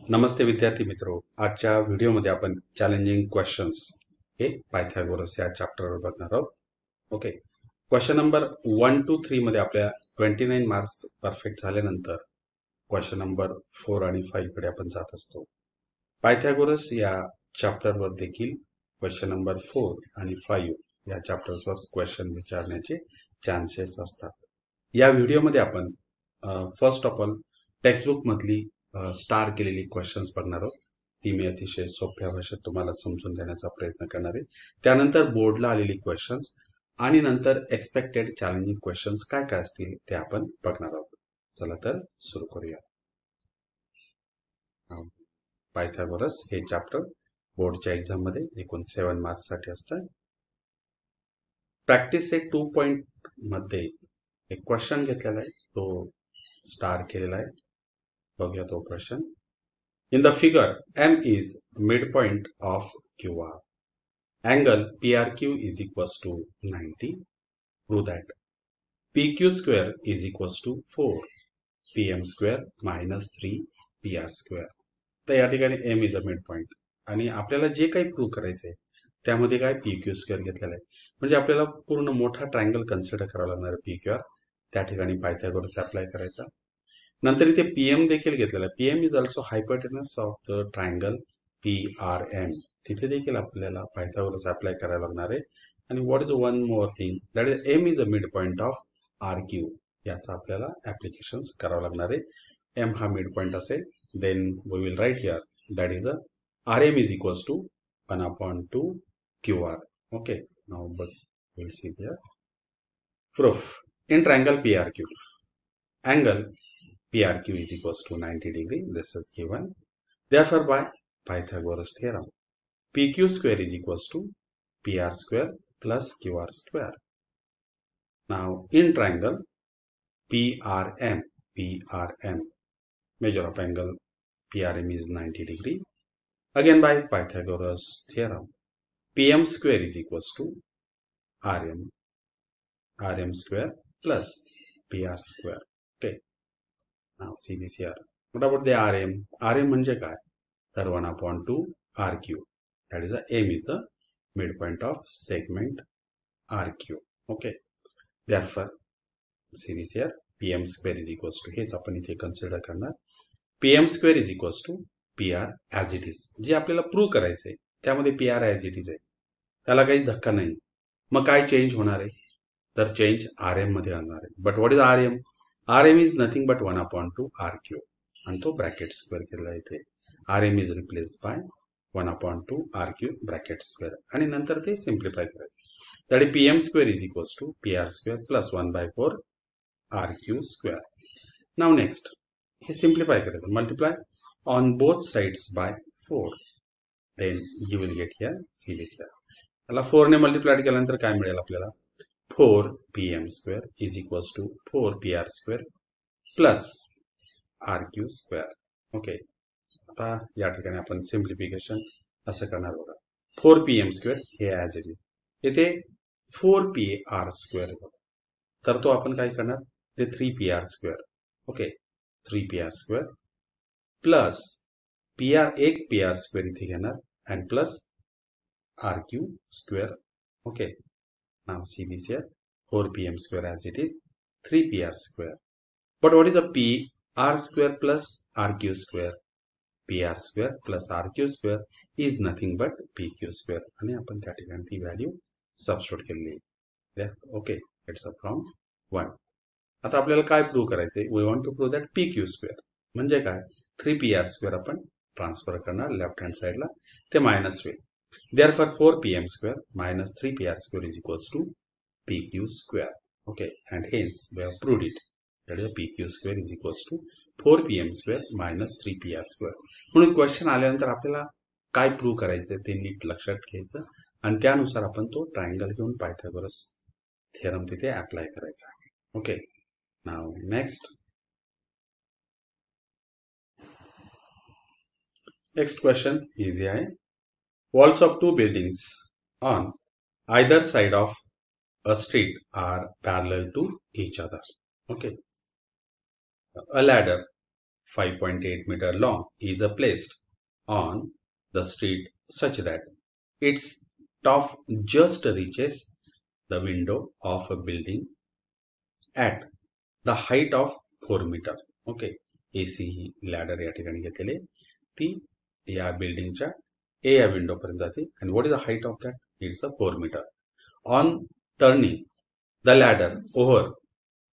नमस्ते विद्यार्थी मित्रो, आजच्या व्हिडिओमध्ये आपण चॅलेंजिंग क्वेश्चन्स हे पायथागोरस या चॅप्टरवर बघणार आहोत. ओके, क्वेश्चन नंबर 1 to 3 मध्ये आपल्या 29 मार्क्स परफेक्ट झाल्यानंतर क्वेश्चन नंबर 4 आणि 5 कडे आपण जात असतो. पायथागोरस या चॅप्टरवर देखील क्वेश्चन नंबर 4 आणि 5 या चॅप्टर्सवर क्वेश्चन विचारण्याचे चान्सेस असतात. या व्हिडिओमध्ये आपण फर्स्ट ऑफ ऑल टेक्स्टबुक मधली स्टार केलेली क्वेश्चन्स बघणार आहोत. ती मी अतिशय सोप्या भाषेत तुम्हाला समजून देण्याचा प्रयत्न करणार आहे. त्यानंतर बोर्डला आलेली क्वेश्चन्स आणि नंतर एक्सपेक्टेड चॅलेंजिंग क्वेश्चन्स काय काय असतील ते आपण बघणार आहोत. चला तर सुरू करूया. पायथागोरस हे चॅप्टर बोर्डच्या एक्झाम मध्ये एकूण 7 मार्क्स साठी असतं. प्रॅक्टिस हे 2 पॉइंट मध्ये एक क्वेश्चन घेतलेला आहे, तो स्टार केलेला आहे. बघूया तो question. In the figure, M is midpoint of QR. Angle PRQ is equals to 90. Prove that. PQ square is equals to 4. PM square minus 3 PR square. तर या ठिकाणी M is a midpoint. आणि आपल्याला जे काही प्रूव्ह करायचं आहे त्यामध्ये काय PQ स्क्वेअर घेतलेला आहे. म्हणजे आपल्याला पूर्ण मोठा ट्रायंगल कन्सिडर करावा लागणार आहे PQR. त्या ठिकाणी पायथागोरस अप्लाय करायचा. नंतर इथे पीएम देखील घेतलेला आहे. PM is also hypotenuse of the triangle PRM. तिथे देखील आपल्याला पायथागोरस अप्लाय करायला लागणार आहे. आणि what is one more thing, that is M is a mid point of RQ. याचा आपल्याला ऍप्लिकेशन करावं लागणार आहे. एम हा मिड पॉइंट असेल, then we will write here that is a RM is equals to 1/2 QR. Okay, now but will see here proof. In triangle PRQ, angle PRQ is equals to 90 degree. This is given. Therefore, by Pythagoras theorem, PQ square is equals to PR square plus QR square. Now, in triangle PRM, measure of angle PRM is 90 degree. Again, by Pythagoras theorem, PM square is equals to RM square plus PR square. Okay. Now see this here. What about the RM? RM म्हणजे काय? तर 1/2 RQ. That is the M is the midpoint of segment RQ. Okay. Therefore, see this here. PM square is equals to, हेच आपण इथे consider करणार. PM square is equals to PR as it is. जे आपल्याला prove करायचं आहे त्यामध्ये PR as it is आहे, त्याला काहीच धक्का नाही. मग काय चेंज होणार आहे? तर चेंज RM मध्ये होणार आहे. But what is RM? RM is nothing but 1/2 RQ. आणि तो ब्रॅकेट स्क्वेअर केलेला इथे. RM is replaced by 1/2 RQ bracket square. आणि नंतर ते सिम्प्लिफाय करायचं. त्यामुळे PM square is equals to PR square plus 1/4 RQ square. Now next हे सिम्प्लिफाय करायचं. Multiply on both sides by 4. Then you will get here see this here. त्याला 4 ने multiply केल्यानंतर काय मिळेल आपल्याला? 4 PM square is equals to 4 PR square plus RQ square. Okay, आता या ठिकाणी आपण सिम्प्लिफिकेशन असं करणार बघा. 4 PM square हे ॲज इट इज. येथे 4 PR square बघा, तर तो आपण काय करणार? ते 3 PR square. Okay, 3 PR square plus एक PR square इथे घेणार and plus RQ square. Okay, now see this here. 4 PM square as it is, 3 PR square. But what is a PR square plus RQ square? PR square plus RQ square is nothing but PQ square. आणि आपण त्या ठिकाणी ती value substitute केलेली आहे. Okay, it's a from 1. आता आपल्याला काय प्रूव्ह करायचंय? We want to prove that PQ square म्हणजे काय? 3 PR स्क्वेअर आपण ट्रान्सफर करणार लेफ्ट हँड साइडला, ते मायनस होईल. Therefore 4 PM square minus 3 PR square is equals to PQ square. Okay, and hence we have proved it. That is PQ square is equals to 4 PM square minus 3 PR square. म्हणून question आल्यानंतर आपल्याला काय prove करायचं ते NEET लक्षात घ्यायचं आणि त्यानुसार आपण तो ट्रायंगल घेऊन पायथागोरस थिअरम तिथे अप्लाय करायचा. Okay, now next question easy आहे. Walls of 2 buildings on either side of a street are parallel to each other. Okay. A ladder 5.8 meter long is placed on the street such that its top just reaches the window of a building at the height of 4 meter. Okay, AC he ladder या ठिकाणी घेतलेली ती या बिल्डिंगच्या ए या window पर्यंत जाते. and what is the height of that? It's a 4 meter. On turning the ladder over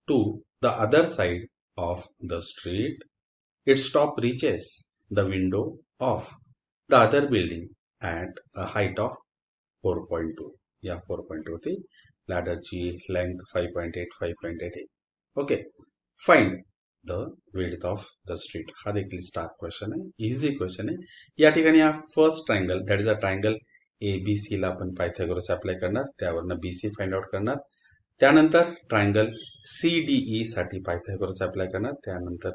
to the other side of the street, its top reaches the window of the other building at a height of 4.2. या 4.2 होती लॅडरची length 5.8 5.8 okay. Find the width of the street. हा देखील star question आहे, easy question आहे. या ठिकाणी हा first triangle that is a triangle ABC ला आपण पायथागोरस अप्लाय करणार, त्यावरनं BC फाइंड आउट करणार. त्यानंतर ट्रायंगल CDE साठी पायथागोरस अप्लाय करणार, त्यानंतर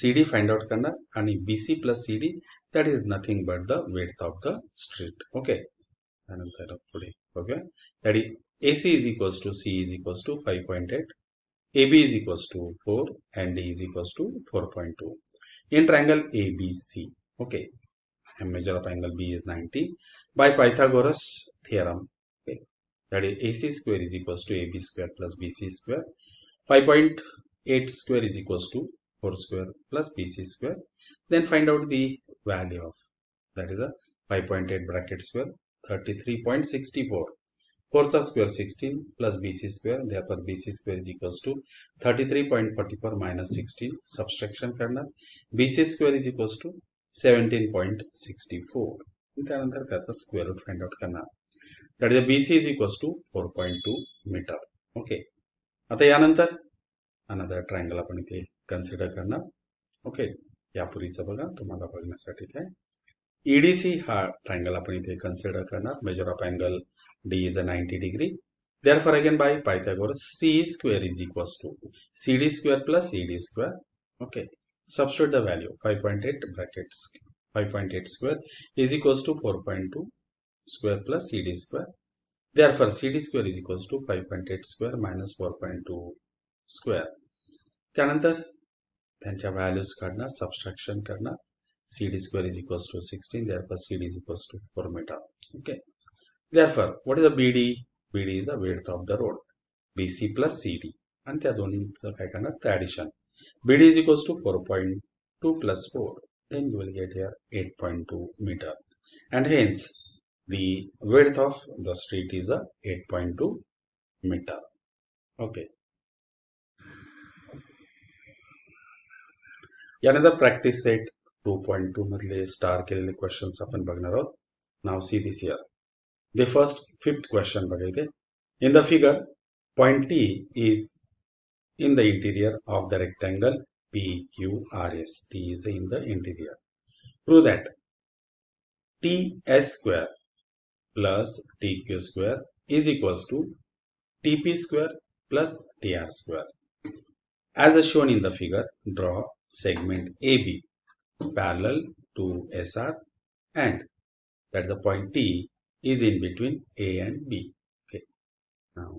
CD फाइंड आउट करणार आणि BC plus CD that is nothing but the width of the street. Okay, त्यानंतर पुढे बघूया. That is AC is equals to C is equals to 5.8, AB is equals to 4 and D is equals to 4.2. In triangle ABC, okay, and measure of angle B is 90 by Pythagoras theorem. Okay, that is AC square is equals to AB square plus BC square. 5.8 square is equals to 4 square plus BC square. Then find out the value of that is a 5.8 bracket square 33.64. 4 चा square 16 plus BC square, therefore BC square is equals to 33.44 minus 16. Subtraction करणार. BC square is equals to 17.64. त्यानंतर त्याचा square root find out करणार. That is BC is equals to 4.2 metre. Okay, आता यानंतर another triangle आपण इथे consider करणार. Okay, यापूर्वीचं बघा तुम्हाला बघण्यासाठी ते EDC हा ट्रायंगल आपण इथे कन्सिडर करणार. Major of angle D is a 90 degree. Therefore, again by Pythagoras, C square is equals to CD square plus ED square. Okay, substitute the value 5.8 brackets 5.8 square is equals to 4.2 square plus CD square. Therefore, CD square is equals to 5.8 square minus 4.2 square. त्यानंतर त्यांच्या values काढणार, subtraction करणार. CD square is equals to 16. Therefore, CD is equals to 4 meter. Okay. Therefore, what is the BD? BD is the width of the road. BC plus CD. आणि त्या दोन्हीचं काय करणार ते addition. BD is equals to 4.2 plus 4. Then you will get here 8.2 meter. And hence, the width of the street is a 8.2 meter. Okay. यानंतर practice set 2.2 मधले star केलेले questions आपण बघणार आहोत. Now see this here. The first fifth question बघायचे. In the figure, point T is in the interior of the rectangle PQRS. T is in the interior. Prove that TS square plus TQ square is equals to TP square plus TR square. As shown in the figure, draw segment AB parallel to SR and that the point T is in between A and B. Okay. Now,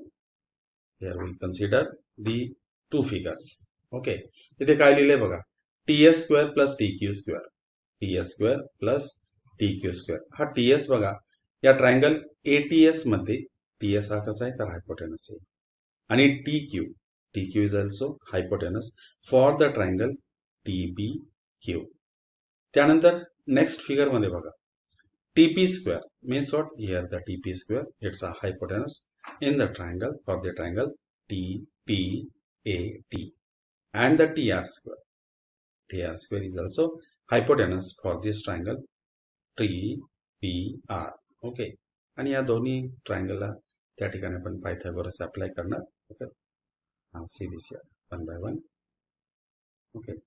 here we consider the two figures. Okay. इथे काय लिहिले बघा. TS square plus TQ square. TS square plus TQ square. हा TS बघा. या triangle ATS मध्ये TS हा कसा आहे तर हायपोटेनस आहे. आणि TQ is also hypotenuse for the triangle TBQ. त्यानंतर नेक्स्ट फिगर मध्ये बघा. TP square means what? Here the TP square, it's a hypotenuse in the triangle for the triangle TPAT. And the TR square. TR square is also hypotenuse for this triangle TPR. Okay. आणि या दोन्ही ट्रायंगलला त्या ठिकाणी आपण Pythagoras apply करणार. Okay. Now see this here one by one. Okay.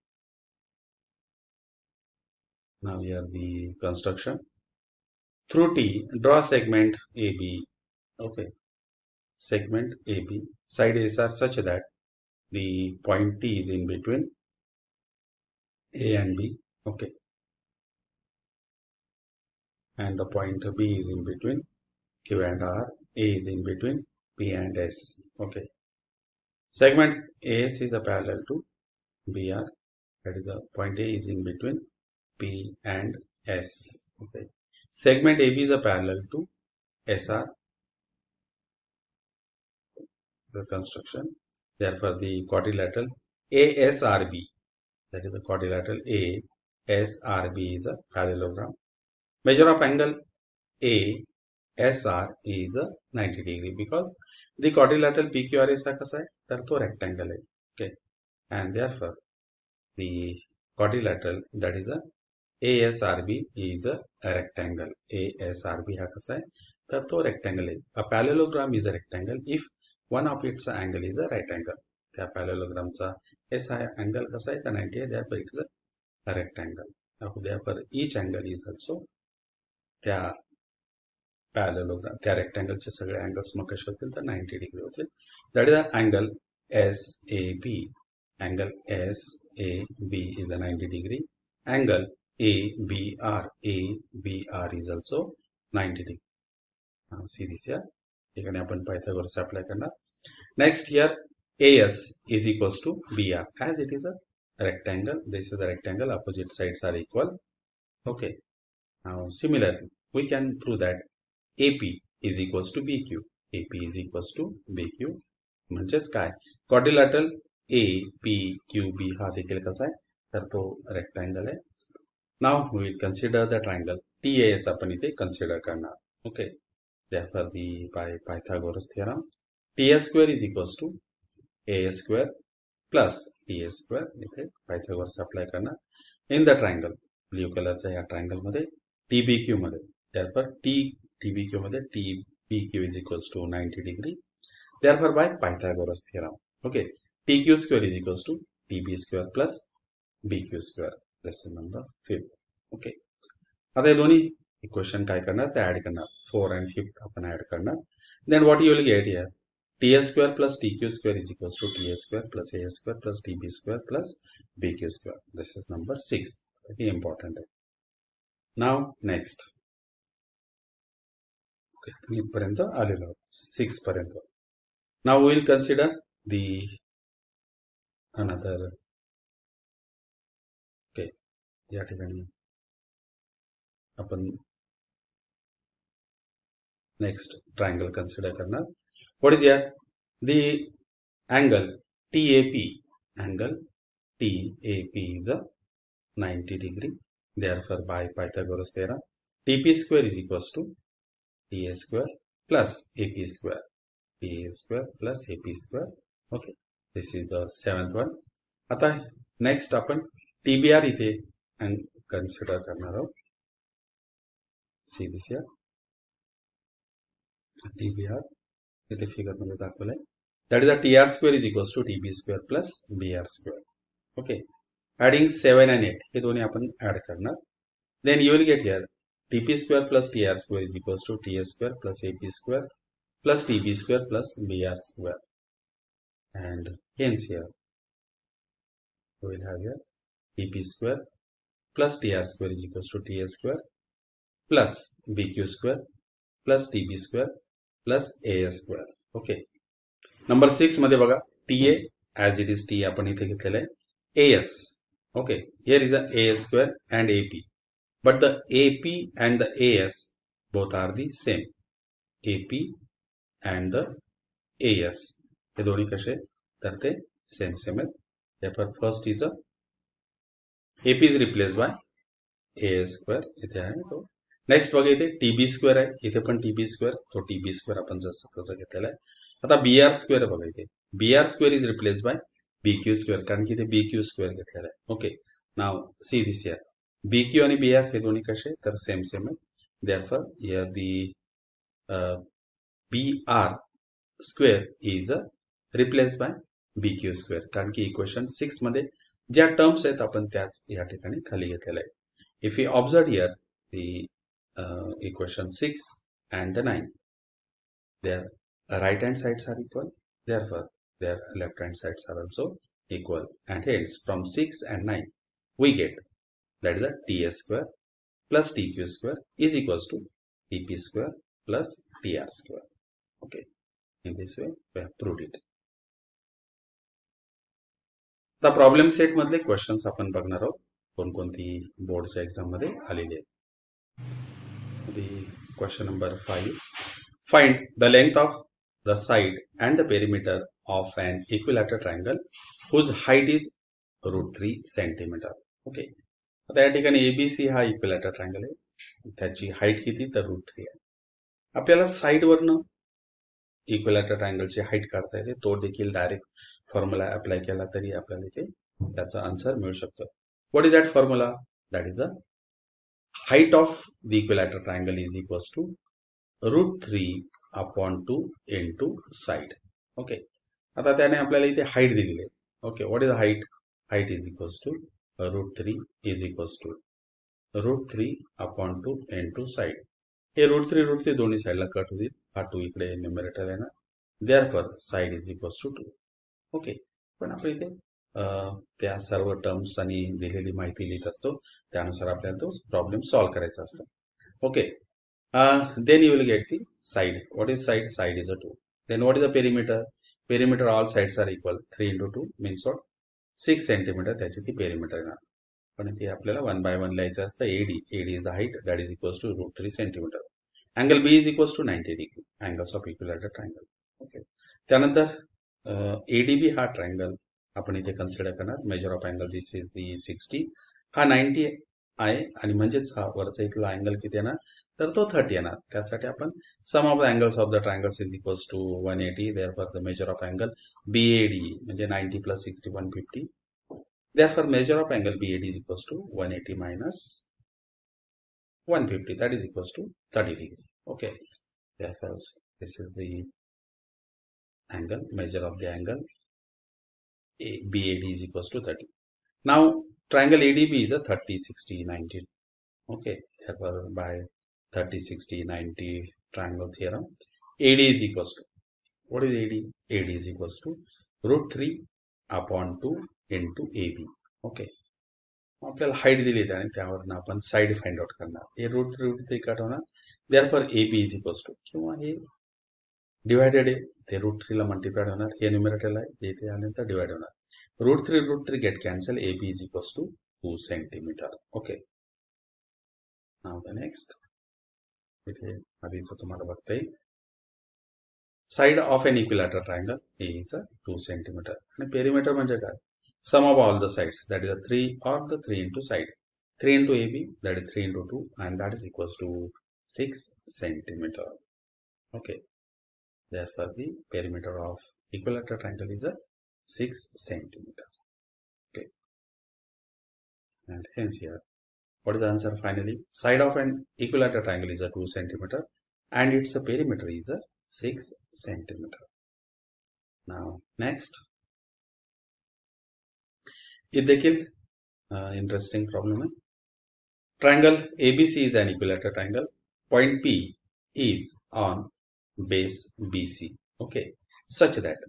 Now here the construction. Through T, draw segment AB. Okay. Segment AB. Side A's are such that the point T is in between A and B. Okay. And the point B is in between Q and R. A is in between P and S. Okay. Segment AS is a parallel to BR. That is a point A is in between P and S. Okay. Segment AB is a parallel to SR. So construction. Therefore, the quadrilateral ASRB, that is a quadrilateral ASRB is a parallelogram. Measure of angle ASR is a 90 degree because the quadrilateral PQR is a rectangle. Okay, and therefore the quadrilateral, that is a ASRB is a rectangle. ASRB हा कसा आहे तर तो rectangle आहे. A parallelogram is a rectangle if one of its angle is a right angle. त्या parallelogram चा S angle कसा आहे तर 90 आहे. Therefore it is a rectangle. Therefore each angle is also त्या parallelogram, त्या rectangle चे सगळे angles मग कसे होतील तर 90 degree होतील. That is an angle SAB. Angle SAB is a 90 degree. Angle ABR is also 90 degree. Now see this here. ठिकाणी आपण Pythagoras apply करणार. Next here AS is equals to BR. As it is a rectangle, this is a rectangle, opposite sides are equal. Okay. Now similarly, we can prove that AP is equals to BQ. AP is equals to BQ. म्हणजेच काय? Quadrilateral APQB हा देखील कसा आहे तर तो rectangle आहे. Now we will consider the triangle TAS आपण इथे consider करणार. Okay. Therefore by Pythagoras theorem, TS square is equals to AS square plus TS square. इथे Pythagoras apply करणार. In the triangle, blue colorच्या या triangle मध्ये TBQ मध्ये. Therefore TBQ मध्ये TBQ is equals to 90 degree. Therefore by Pythagoras theorem. Okay. TQ square is equals to TB square plus BQ square. This is number 5th. Okay. आता हे दोन्ही equation काय करणार ते add करणार. 4 and 5th आपण add करणार. Then what you will get here? TS square plus TQ square is equals to TS square plus AS square plus TB square plus BQ square. This is number 6. Very important. Now next. Okay, आपण इथपर्यंत आलेलो आहोत 6 पर्यंत. Now we will consider the another. Okay, या ठिकाणी आपण next triangle consider करणार. What is here? The angle TAP. Angle TAP is a 90 degree. Therefore, by Pythagoras theorem, TP square is equals to TS square plus AP square. TS square plus AP square. Okay. This is the 7th one. आता next आपण TBR इथे consider करणार आहोत. See this here. TBR इथे figure मध्ये दाखवलं आहे. That is the TR square is equals to TB square plus BR square. Okay. Adding 7 and 8 हे दोन्ही आपण add करणार. Then you will get here TP square plus TR square is equals to TS square plus AP square plus TB square plus BR square. And hence here we will have here TP square plus TR square is equals to TS square plus BQ square plus TB square plus AS square. Okay. Number 6 मध्ये बघा TA as it is T आपण इथे घेतलेलं आहे AS. Okay. Here is a AS square and AP. But the AP and the AS both are the same. AP and the AS हे दोन्ही कसे तर ते same आहेत. Therefore first is a AP is replaced by AS square इथे आहे तो. Next बघा इथे TB स्क्वेअर आहे. इथे पण TB स्क्वेअर तो TB स्क्वेअर आपण जसं घेतलेला आहे. आता BR स्क्वेअर बघा इथे BR square is replace by BQ square कारण की इथे BQ स्क्वेअर घेतलेला आहे. Okay. Now see this here BQ आणि BR हे दोन्ही कसे तर सेम आहेत. Therefore here the BR square is replace by BQ square कारण की इक्वेशन 6 मध्ये ज्या टर्म्स आहेत आपण त्याच या ठिकाणी खाली घेतलेल्या आहे. If you observe here the equation 6 and the 9, their right hand sides are equal, therefore their left hand sides are also equal, and hence from 6 and 9 we get that is a TS square plus TQ square is equals to TP square plus TR square. Okay, in this way we have proved it. आता problem set मधले questions आपण बघणार आहोत कोणकोणती बोर्डच्या exam मध्ये आलेले आहेत. Question number 5. Find the length of the side and the perimeter of an equilateral triangle whose height is √3 centimetre. Okay, आता या ठिकाणी एबीसी हा इक्विलॅटरल ट्रायंगल आहे, त्याची हाईट किती तर √3 आहे. आपल्याला साईडवरनं इक्विलॅटरल ट्रायंगलची हाईट काढता येते, तो देखील डायरेक्ट फॉर्म्युला अप्लाय केला तरी आपल्याला इथे त्याचा आन्सर मिळू शकतो. What is that formula? That is the height of the equilateral triangle is equals to √3/2 into side. Okay, आता त्याने आपल्याला इथे हाईट दिलेली आहे. Okay, what is the height? Height is equals to √3 is equals to √3/2 into side. हे √3 दोन्ही साईडला cut होतील. हा 2 इकडे न्यूमरेटर आहे ना, therefore side is equals to 2. Okay, पण आपण इथे त्या सर्व टर्म्स आणि दिलेली माहिती लिहित असतो, त्यानुसार आपल्याला तो प्रॉब्लेम सॉल्व्ह करायचा असतो. Okay, then you will get the side. What is side? Side is 2. Then what is the perimeter? Perimeter all sides are equal. 3 into 2 means what? 6 centimetre त्याची ती पेरिमीटर येणार. पण ते आपल्याला 1 by 1 लिहायचं असतं. AD is the height, that is equals to √3 centimetre. Angle B is equals to 90 degree. Angles of equilateral triangle. Okay, त्यानंतर ADB हा ट्रायंगल आपण इथे कन्सिडर करणार. Major of angle this is the 60. हा 90 आहे आणि म्हणजेच हा वरचा इथला अँगल किती येणार तर तो 30 येणार. त्यासाठी आपण sum of the angles of the triangles is equals to 180. Therefore the measure of angle BAD म्हणजे 90 + 60 150. Therefore, measure of angle BAD is equals to 180 minus 150. That is equals to 30 degree. Okay. Therefore, this is the angle. Measure of the angle BAD is equals to 30. Now, triangle ADB is a 30, 60, 90. Okay. Therefore, by 30, 60, 90 triangle theorem, AD is equals to, what is AD? AD is equals to √3/2 into AB. Okay, आपल्याला height दिली आहे आणि त्यावरून आपण side find out करणार. हे √3 cut होणार. Therefore AB is equals to, किंवा हे डिवायडेड आहे, ते √3 ला मल्टिप्लाइड होणार. हे न्यूमरेटरला आहे, इथे आल्यानंतर डिवाइड होणार. √3 get cancel. AB is equals to 2 centimetre. Okay, now the next. इथे आधीच तुम्हाला बघता येईल. Side of an equilateral triangle is 2 centimetre. आणि पेरिमीटर म्हणजे काय? Sum of all the sides, that is 3 or the 3 into side. 3 into AB, that is 3 into 2, and that is equals to 6 centimeter. Okay. Therefore, the perimeter of equilateral triangle is a 6 centimeter. Okay. And hence here, what is the answer finally? Side of an equilateral triangle is a 2 centimeter, and its perimeter is a 6 centimeter. Now, next. ये देखील interesting problem है. Triangle ABC is an equilateral triangle. Point P is on base BC. Okay, such that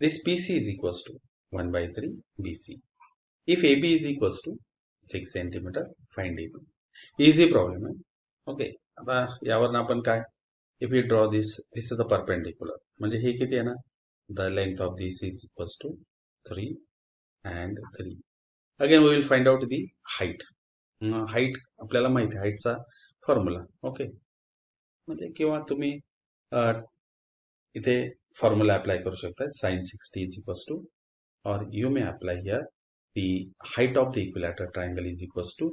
this PC is equals to 1/3 BC. If AB is equals to 6 centimeter, find AB. Easy problem है. Okay, आता यावरून आपण काय? If we draw this is the perpendicular. म्हणजे हे किती आहे ना? The length of this is equals to 3 and 3. Again, we will find out the height. Height आपल्याला माहिती आहे, हाईटचा फॉर्म्युला. ओके, म्हणजे किंवा तुम्ही इथे फॉर्म्युला अप्लाय करू शकता. sin 60 is equals to, or you may apply here the height of the equilateral triangle is equals to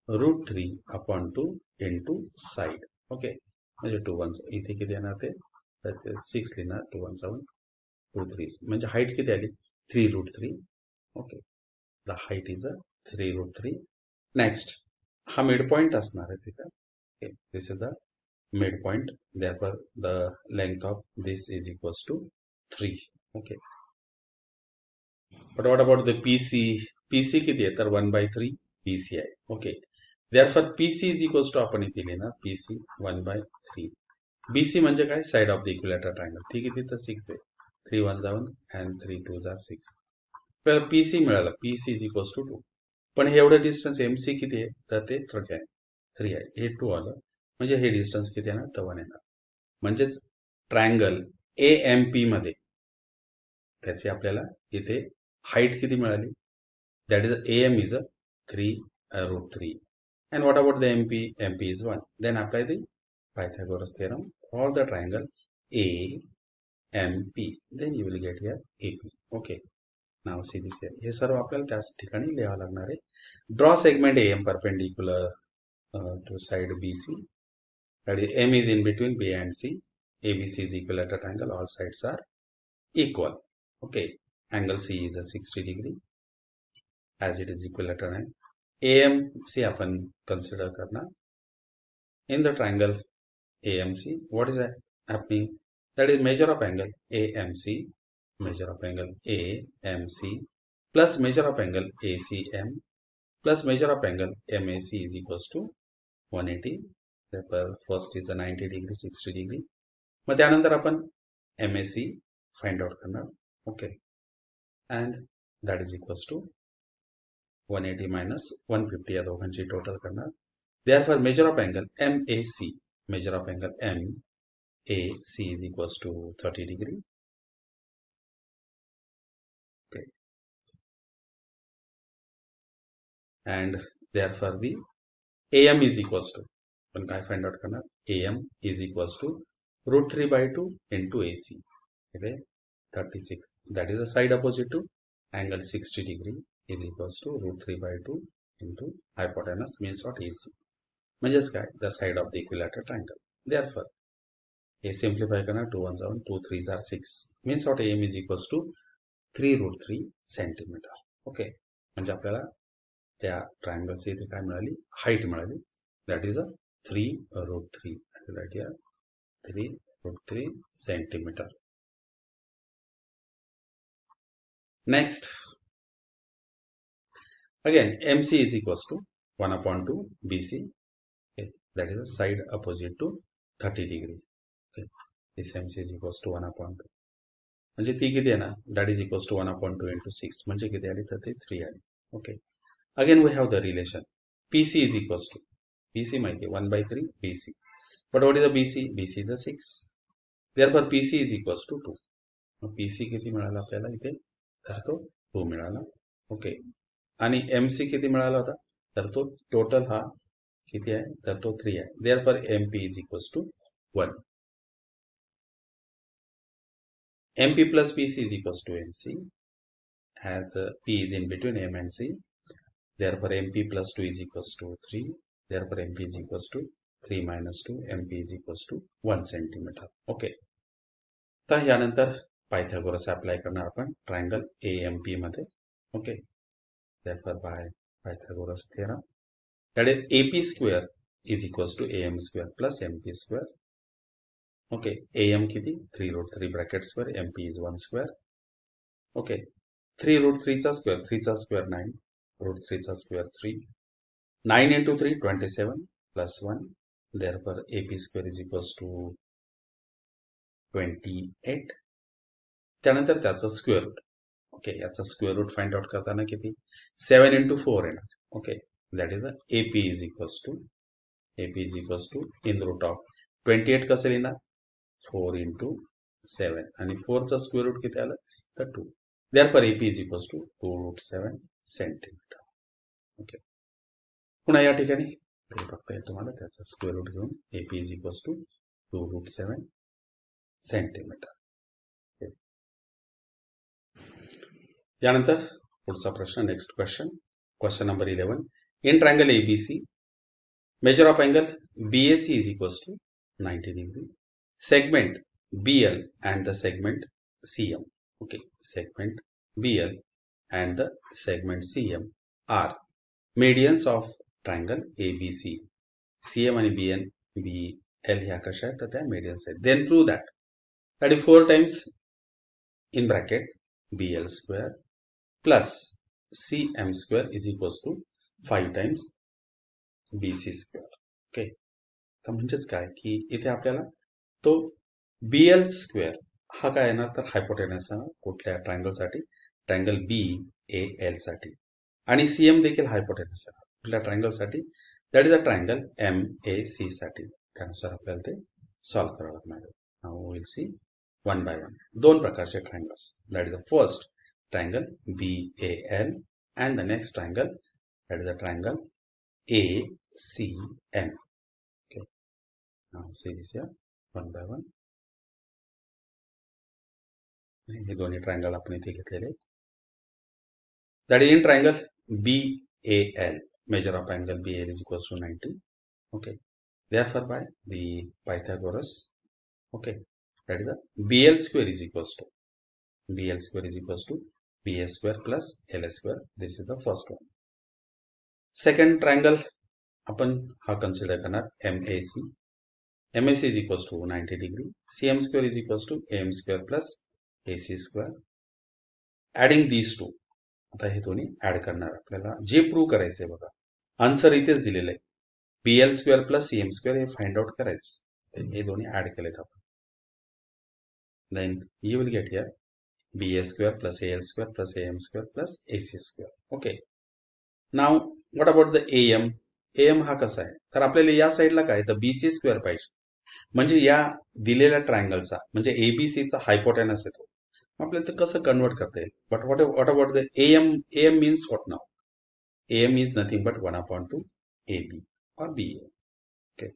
√3/2 into side. Okay, म्हणजे 2 1s इथे किती येणार ते 6 लिहिणार. 2 1 7 2 3 म्हणजे हाईट किती आली 3√3. Okay, the height is a 3√3. Next, हा midpoint असणार आहे तिथे. Okay, this is the midpoint. Therefore, the length of this is equals to 3. Okay. But what about the PC? PC किती आहे तर 1/3 PC आहे. Okay. Therefore, PC is equals to आपण इथे लिहिणार PC 1/3. BC म्हणजे काय? Side of the equilateral triangle. ती किती तर 6 आहे. 3 1 7 and 3 2 6. आपल्याला PC मिळालं. PC is equals to 2. पण हे एवढं डिस्टन्स MC किती आहे तर ते 3 आहे. हे 2 आलं म्हणजे हे डिस्टन्स किती येणार तर 1 येणार. म्हणजेच ट्रायंगल AMP मध्ये त्याची आपल्याला इथे हाईट किती मिळाली That is AM is a 3 root 3. And what about the MP? MP is 1. Then apply the Pythagoras theorem for the triangle AMP. Then you will get here AP. Okay. Now see this here. हे सर्व आपल्याला त्याच ठिकाणी लिहावं लागणार आहे. Draw segment AM perpendicular to side BC. That is M is in between B and C. ABC is equilateral triangle. All sides are equal. Okay. Angle C is a 60 degree. As it is equilateral and AMC आपण consider करणार. In the triangle AMC, what is happening? That is measure of angle AMC, measure of angle AMC plus measure of angle ACM plus measure of angle MAC is equals to 180. Therefore, first is a 90 degree, 60 degree. मग त्यानंतर आपण MAC find out करणार. Okay. And that is equals to 180 minus 150 या दोघांची total करणार. Therefore, measure of angle MAC, measure of angle MAC is equals to 30 degree. Okay. And therefore, the AM is equals to, when I find out करणार, AM is equals to root 3 by 2 into AC. Okay. 36. That is the side opposite to angle 60 degree is equals to root 3 by 2 into hypotenuse means what AC. म्हणजेच काय? The side of the equilateral triangle. Therefore, hey simplify करणार 2 1s are 2 3s are 6 means what AM is equals to 3 root 3 centimeter. Okay. म्हणजे आपल्याला त्या triangleची इथे काय मिळाली? Height मिळाली. That is a 3 root 3. Right here 3 root 3 centimeter. Next, again MC is equals to 1 upon 2 BC. Okay, that is a side opposite to 30 degree. Okay, this MC is equals to 1 upon 2. म्हणजे ती किती आहे ना? That is equals to 1 upon 2 into 6. म्हणजे किती आली? तर ते 3 आली. Okay. Again we have the relation. PC is equals to, PC माहिती आहे 1 by 3 BC. But what is the BC? BC is a 6. Therefore PC is equals to 2. PC किती मिळाला आपल्याला इथे? तर तो 2 मिळाला. ओके. आणि MC किती मिळाला होता? तर तो टोटल हा किती आहे? तर तो 3 आहे. Therefore MP is equals to 1. MP plus PC is equals to MC as P is in between M and C. Therefore MP plus 2 is equals to 3. Therefore MP is equals to 3 minus 2. MP is equals to 1 centimeter. Okay. तर यानंतर Pythagoras apply करणार आपण triangle AMP मध्ये. Okay. Therefore by Pythagoras theorem, that is AP square is equals to AM square plus MP square. Okay. AM किती? 3 root 3 bracket square. MP is 1 square. Okay. 3 root 3 चा square. 3 चा square 9. Root 3 चा square 3. 9 into 3 27 plus 1. Therefore AP square is equals to 28. त्यानंतर त्याचा square root. Okay. याचा square root find out करताना किती? 7 into 4 येणार. Okay. That is AP is equals to in root of 28 कसं लिहिणार? 4 into 7 आणि 4 चा स्क्वेअर रूट किती आलं? तर 2. Therefore AP is equals to 2 root 7 centimeter. Okay. पुन्हा या ठिकाणी ते बघता येईल तुम्हाला त्याचा स्क्वेअर रूट घेऊन AP is equals to 2 root 7 centimeter. यानंतर पुढचा प्रश्न, next question number 11. In triangle ABC, measure of angle BAC is equals to 90 degree. Segment BL and the segment CM. Okay, segment BL and the segment CM are medians of triangle ABC. CM आणि BL ह्या कशा आहेत? तर त्या medians आहेत. Then prove that is 4 times in bracket BL square plus CM square is equals to 5 times BC square. Okay. तर म्हणजेच काय की इथे आपल्याला तो BL स्क्वेअर हा काय येणार? तर हायपोटेनस कुठल्या ट्रायंगलसाठी? ट्रायंगल BAL साठी. आणि CM देखील हायपोटेनस आहे कुठल्या ट्रायंगलसाठी? That is a triangle MAC साठी. त्यानुसार आपल्याला ते सॉल्व्ह करावं लागणार आहे. Now will see one by one. दोन प्रकारचे triangles. That is the first triangle BAL and the next triangle, that is the triangle ACN. Okay, now see this here one by one. हे दोन्ही triangle आपण इथे घेतलेले आहेत. That is in triangle BAL, measure of angle BAL is equals to 90. Okay, therefore by the Pythagoras, okay, that is the BL square is equals to BA square plus LA square. This is the first one. Second triangle आपण हा consider करणार MAC. MAC is equals to 90 degree. CM square is equals to AM square plus AC square. Adding these two, आता हे दोन्ही add करणार आपल्याला. जे prove करायचंय बघा, answer इथेच दिलेलं आहे. BL square plus CM square हे फाइंड आउट करायचं. हे दोन्ही ऍड केलेत आपण. Then you will get here BA square plus AL square plus AM square plus AC square. Okay. Now what about the AM? AM हा कसा आहे, तर आपल्याला या साईडला काय तर BC स्क्वेअर पाहिजे. म्हणजे या दिलेल्या ट्रायंगलचा म्हणजे ABC चा हायपोटेनस येतो. आपल्याला ते कसं कन्वर्ट करता येईल. But what about the AM? AM means what now? AM is nothing but 1/2 AB or BA. Okay,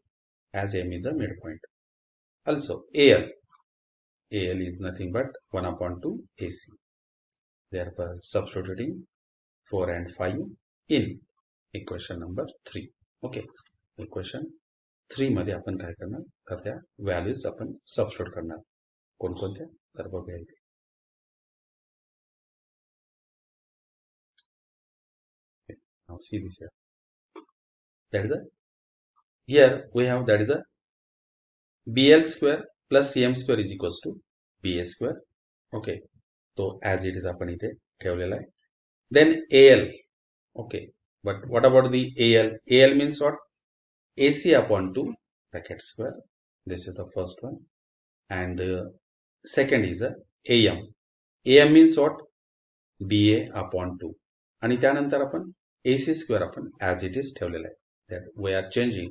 as AM is a midpoint. Also AL is nothing but 1/2 AC. Therefore substituting 4 and 5 in equation number 3. Okay, equation 3 मध्ये आपण काय करणार तर त्या values आपण substitute करणार. कोणकोणत्या तर बघूया इथे. Now see this here. That is a, here we have, that is a BL square plus CM square is equals to BA square. Okay, so as it is आपण इथे ठेवलेला आहे. Then AL. Okay, but what about the AL? AL means what? AC upon 2 bracket square. This is the first one. And the second is a AM. AM means what? BA upon 2. आणि त्यानंतर आपण AC square आपण as it is ठेवलेला आहे. That we are changing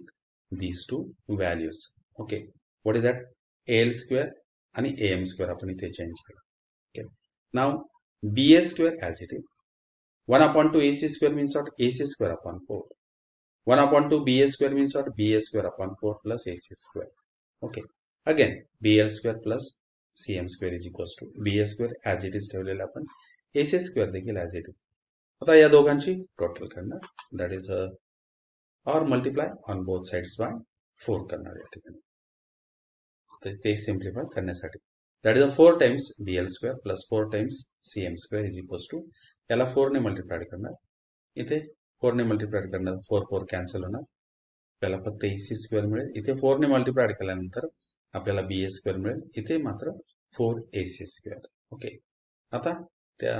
these two values. Okay, what is that? AL square आणि AM square आपण इथे change केला. Okay, now BA square as it is. 1/2 AC square means what? AC square upon 4. 1/2 BA square means what? BA square upon 4 plus AC square. Okay, again BL square plus CM square is equals to BA square as it is ठेवलेला आपण, AC square देखील as it is. आता या दोघांची total करणार, that is or multiply on both sides by 4 करणार या ठिकाणी. तर ते सिम्प्लिफाय करण्यासाठी that is 4 times BL square plus 4 times CM square is equals to, याला 4 ने मल्टिप्लाय करणार, इथे 4 ने मल्टिप्लाय करणार, 4 कॅन्सल होणार, आपल्याला फक्त AC स्क्वेअर मिळेल. इथे 4 ने मल्टिप्लाय केल्यानंतर आपल्याला BA स्क्वेअर मिळेल, इथे मात्र 4AC स्क्वेअर. ओके, आता त्या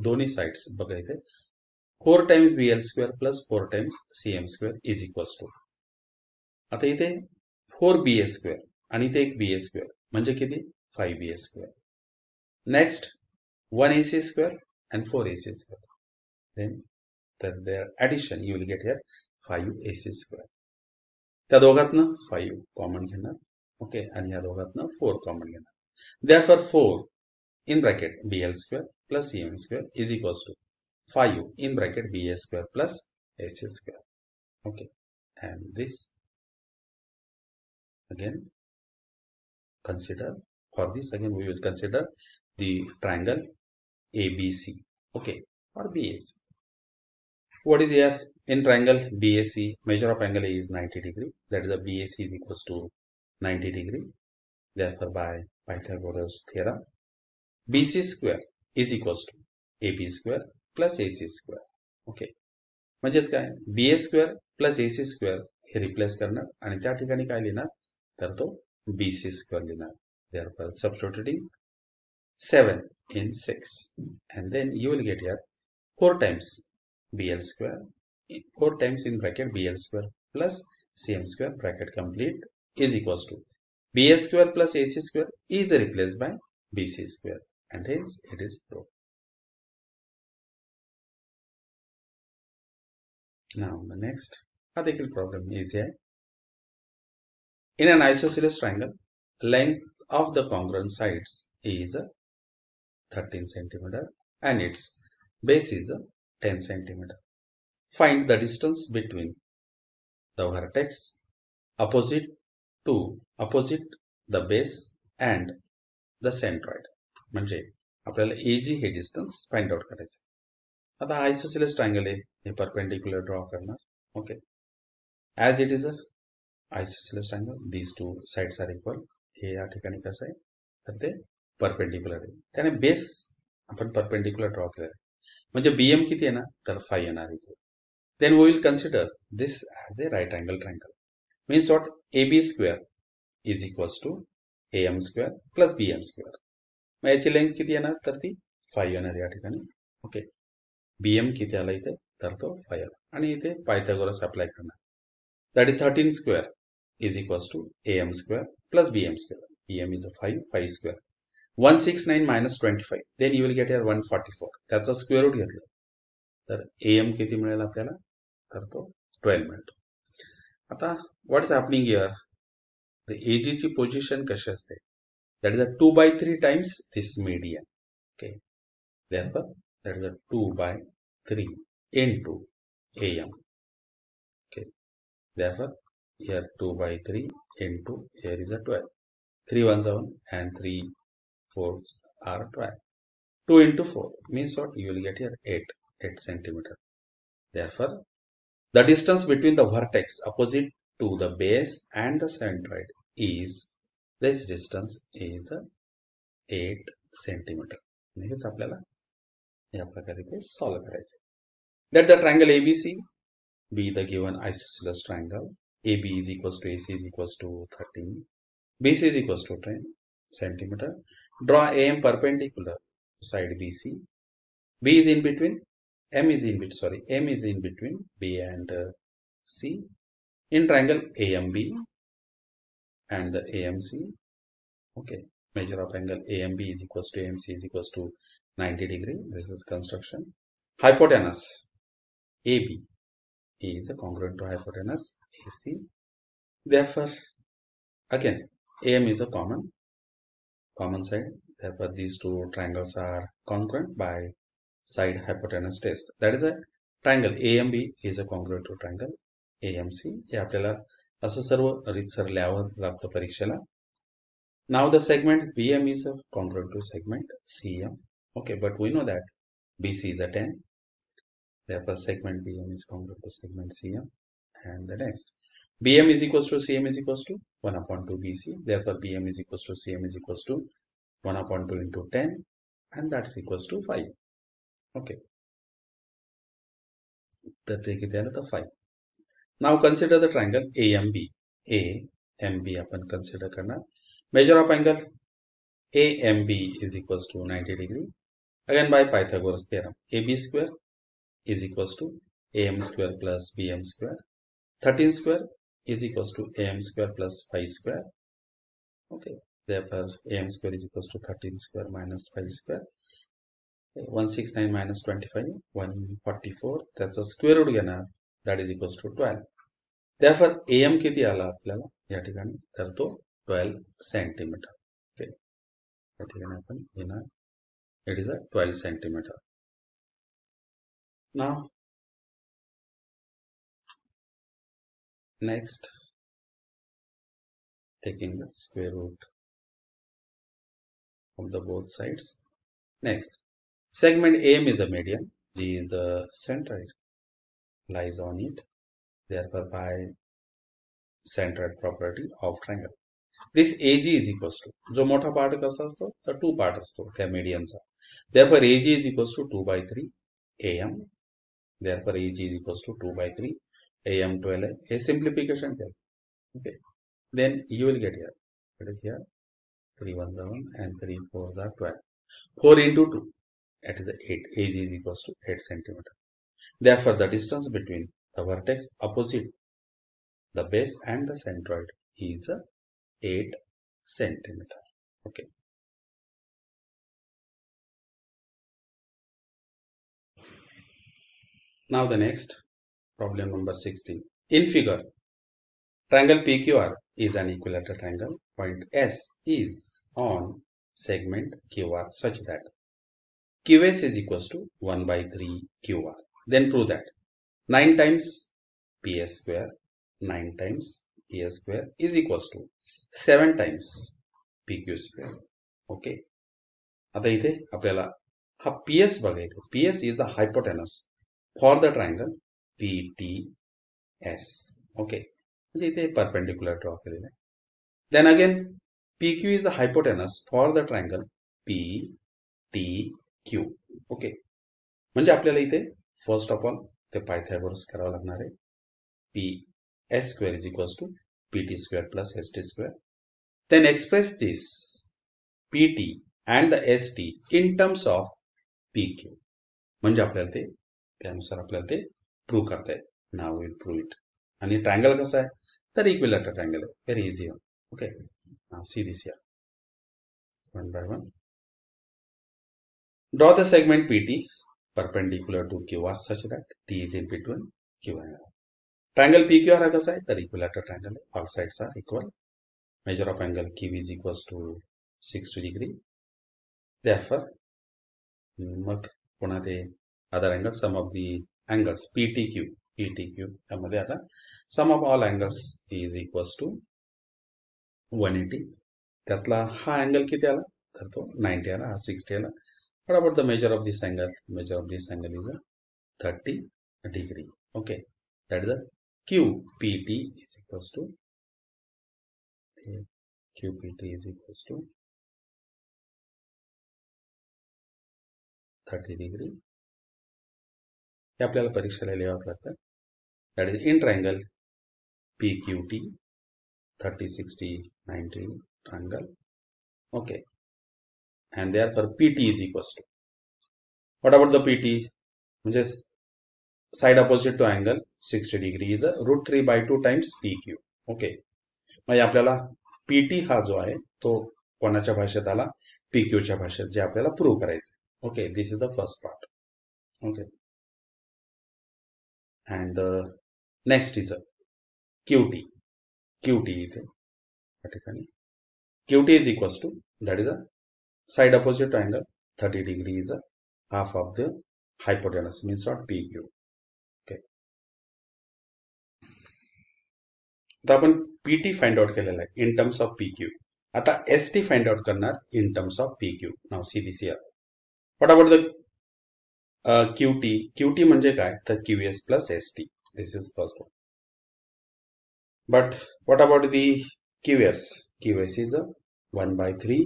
दोन्ही साइड्स बघा, इथे 4 times BL square plus 4 times CM square is equals to, आता इथे 4BA स्क्वेअर आणि इथे एक BA स्क्वेअर म्हणजे किती 5BA square. Next 1AC square and 4AC square. Then their addition you will get here 5AC square. त्या दोघातनं 5 common घेणार. Okay, आणि या दोघातनं 4 कॉमन घेणार. Therefore 4 in bracket BL square plus CM square is equals to 5 in bracket BA square plus AC square. Okay, and this again consider, for this again we will consider the triangle ABC. Okay, or BAC. What is here in triangle BAC? Measure of angle A is 90 degree. That is the BAC is equals to 90 degree. Therefore, by Pythagoras Theorem, BC square is equals to AB square plus AC square. Okay, म्हणजेच काय BA square plus AC square हे replace करणार आणि त्या ठिकाणी काय लिहिणार तर तो BC square लिहिणार. Therefore, substituting 7 in 6, and then you will get here 4 times BL square, 4 times in bracket BL square plus CM square bracket complete is equals to BA square plus AC square is replaced by BC square, and hence it is proved. Now the next particular problem is here. In an isosceles triangle, length of the congruent sides is 13 centimeter and its base is 10 centimeter. Find the distance between the vertex opposite the base and the centroid. म्हणजे आपल्याला AG हे distance find out करायचं. आता isosceles triangle आहे, हे perpendicular draw करणार. Okay, as it is a isosceles triangle, these two sides are equal. हे या ठिकाणी कसं आहे तर ते परपेंडिक्युलर आहे, त्याने बेस आपण परपेंडिक्युलर ड्रॉ केलेला आहे. म्हणजे BM किती आहे ना तर 5 येणार इथे. Then we will consider this as a right angle triangle. Means what, AB square is equals to AM square plus BM square. मग याची लेंथ किती येणार तर ती 5 येणार या ठिकाणी. ओके, BM किती आला इथे तर तो 5 आला. आणि इथे पायथागोरस अप्लाय करणार. That is 13 square is equals to AM square plus BM square. BM is a 5 square. 169 minus 25. Then you will get here 144. त्याचा स्क्वेअर रूट घेतलं तर AM किती मिळेल आपल्याला तर तो 12 मिळतो. आता what is happening here, the AG ची पोझिशन कशी असते, that is a 2/3 times this median. Okay, therefore that is a 2/3 into AM. Okay, therefore here 2/3 into here is a 12. 3 ones are 1 and 3 4s are 12. 2 into 4 means what, you will get here 8 centimeter. Therefore, the distance between the vertex opposite to the base and the centroid is, this distance is 8 centimeter. हेच आपल्याला या प्रकारे ते solve करायचे. Let the triangle ABC be the given isosceles triangle. AB is equals to AC is equals to 13. BC is equals to 10 centimeter. Draw AM perpendicular to side BC. B is in between, M is in between, sorry, M is in between B and C. In triangle AMB and the AMC. Okay, measure of angle AMB is equals to AMC is equals to 90 degree. This is construction. Hypotenuse AB is congruent to hypotenuse AC. Therefore, again, AM is a common side. Therefore, these two triangles are congruent by side hypotenuse test. That is a triangle AMB is a congruent to triangle AMC. हे आपल्याला असं सर्व रीतसर लिहावं लागतं परीक्षेला. Now the segment BM is congruent to segment CM. Okay, but we know that BC is a 10. Therefore, segment BM is congruent to segment CM. And the next, BM is equals to CM is equals to 1 upon 2 BC. Therefore, BM is equals to CM is equals to 1 upon 2 into 10. And that's equals to 5. Okay. तर ते किती आलं तर 5. Now consider the triangle AMB. AMB आपण consider करणार. Measure of angle AMB is equals to 90 degree. Again by Pythagoras theorem. AB square is equals to AM square plus BM square. 13 square is equals to AM square plus 5 square. Okay. Therefore, AM square is equals to 13 square minus 5 square. 169 minus 25, 144. That's a square root घेणार. That is equals to 12. Therefore, AM किती आला आपल्याला या ठिकाणी तर तो 12 centimeter. Okay. या ठिकाणी आपण घेणार. It is a 12 centimeter. Now, next, taking the square root of the both sides. Next, segment AM is the median, G is the centroid, lies on it. Therefore, by centroid property of triangle, this AG is equals to, जो मोठा part कसा असतो तर 2 part असतो त्या मीडियनचा. Therefore, AG is equals to 2/3 AM. Therefore, AG is equals to 2/3 AM 12 है. A simplification केलं. Okay. Then you will get here. It is here 3 1s are 1 and 3 4s are 12. 4 into 2. That is 8. AG is equals to 8 centimeter. Therefore, the distance between the vertex opposite the base and the centroid is 8 centimeter. Okay. Now the next, problem number 16. In figure, triangle PQR is an equilateral triangle. Point S is on segment QR such that QS is equals to 1/3 QR. Then prove that 9 times PS square, 9 times PS square is equals to 7 times PQ square. Okay. आता इथे आपल्याला हा PS बघायचा. PS is the hypotenuse for the triangle PTS. Okay. म्हणजे इथे perpendicular draw केलेला आहे. Then again PQ is the hypotenuse for the triangle PTQ. Okay. म्हणजे आपल्याला इथे फर्स्ट ऑफ ऑल ते पायथागोरस करावं लागणार आहे. PS square is equals to PT square plus ST square. Then express this PT and the ST in terms of PQ. म्हणजे आपल्याला ते त्यानुसार आपल्याला ते प्रूव्ह करता येईल. नाव विल प्रूव्ह इट. आणि ट्रायंगल कसं आहे तर इक्विलॅटरल ट्रायंगल आहे. Very easy. Okay. Now see this here. One by one. Draw the segment PT perpendicular to QR such that T is in between Q and R. Triangle PQR है कैसा है? The equilateral triangle. All sides are equal. Measure of angle QV is equals to 60 degree. Therefore, मग पुन्हा ते other angles, sum of the angles PTQ यामध्ये आता sum of all angles is equals to 180. त्यातला हा angle किती आला तर तो 90 आला, हा 60 आला. What about the measure of this angle? Measure of this angle is a 30 degree. Okay, that is a QPT is equals to QPT is equals to 30 degree. हे आपल्याला परीक्षेला लिहावंच लागतं. That is in triangle PQT 30 60 90 triangle. Okay, and therefore PT is equals to, what about the PT? म्हणजे side opposite to angle 60 degree is a √3 by 2 times PQ. Okay. म्हणजे आपल्याला PT हा जो आहे तो कोणाच्या भाषेत आला PQच्या भाषेत, जे आपल्याला प्रूव्ह करायचं. Okay, this is the first part. Okay, and next is QT इथे या ठिकाणी QT is equals to, that is a side opposite to angle 30 degree is a half of the hypotenuse, means what PQ. Okay. आता आपण PT find out केलेला आहे in terms of PQ. आता ST find out करणार in terms of PQ. Now see this here. What about the QT म्हणजे काय तर QS plus ST. This is first one. But what about the QS? QS is a 1 by 3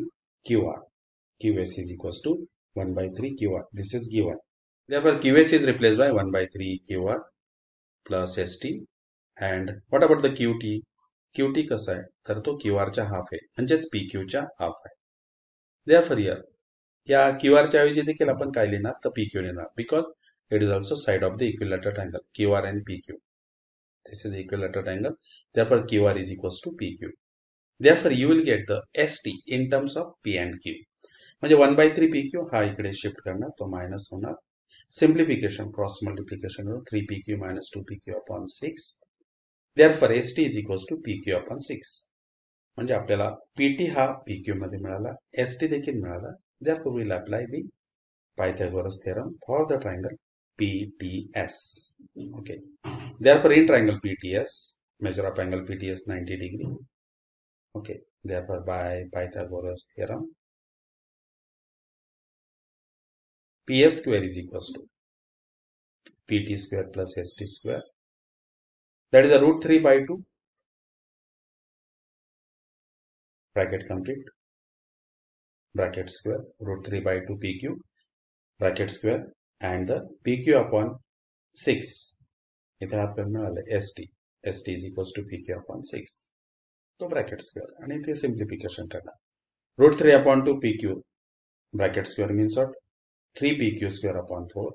QR. QS is equals to 1 by 3 QR. This is given. Therefore, QS is replaced by 1 by 3 QR plus ST. And what about the QT? QT कसा आहे तर तो QR च्या half आहे, म्हणजेच PQ च्या half आहे. Therefore, here या QR च्या ऐवजी देखील आपण काय लिहिणार तर PQ लिहिणार, because it is also side of the equilateral triangle QR and PQ. This is the equilateral triangle. Therefore, QR is equals to PQ. Therefore, you will get the ST in terms of P and Q. म्हणजे 1 by 3 PQ हा इकडे shift करणार, तो minus होणार. Simplification, cross multiplication 3PQ minus 2PQ upon 6. Therefore, ST is equals to PQ upon 6. म्हणजे आपल्याला PT हा PQ मध्ये मिळाला, ST देखील मिळाला. Therefore, we will apply the Pythagoras theorem for the triangle PTS. Okay. Therefore, in triangle PTS, measure of angle PTS 90 degree. Okay. Therefore, by Pythagoras theorem, PS square is equals to PT square plus ST square. That is a √3 by 2. Bracket complete. Bracket square √3 by 2 PQ. Bracket square and the PQ upon 6. इथे आपल्याला मिळालं ST. ST is equals to PQ upon 6. तो bracket square आणि ते simplification करणार. √3 upon 2 PQ bracket square means what 3PQ square upon 4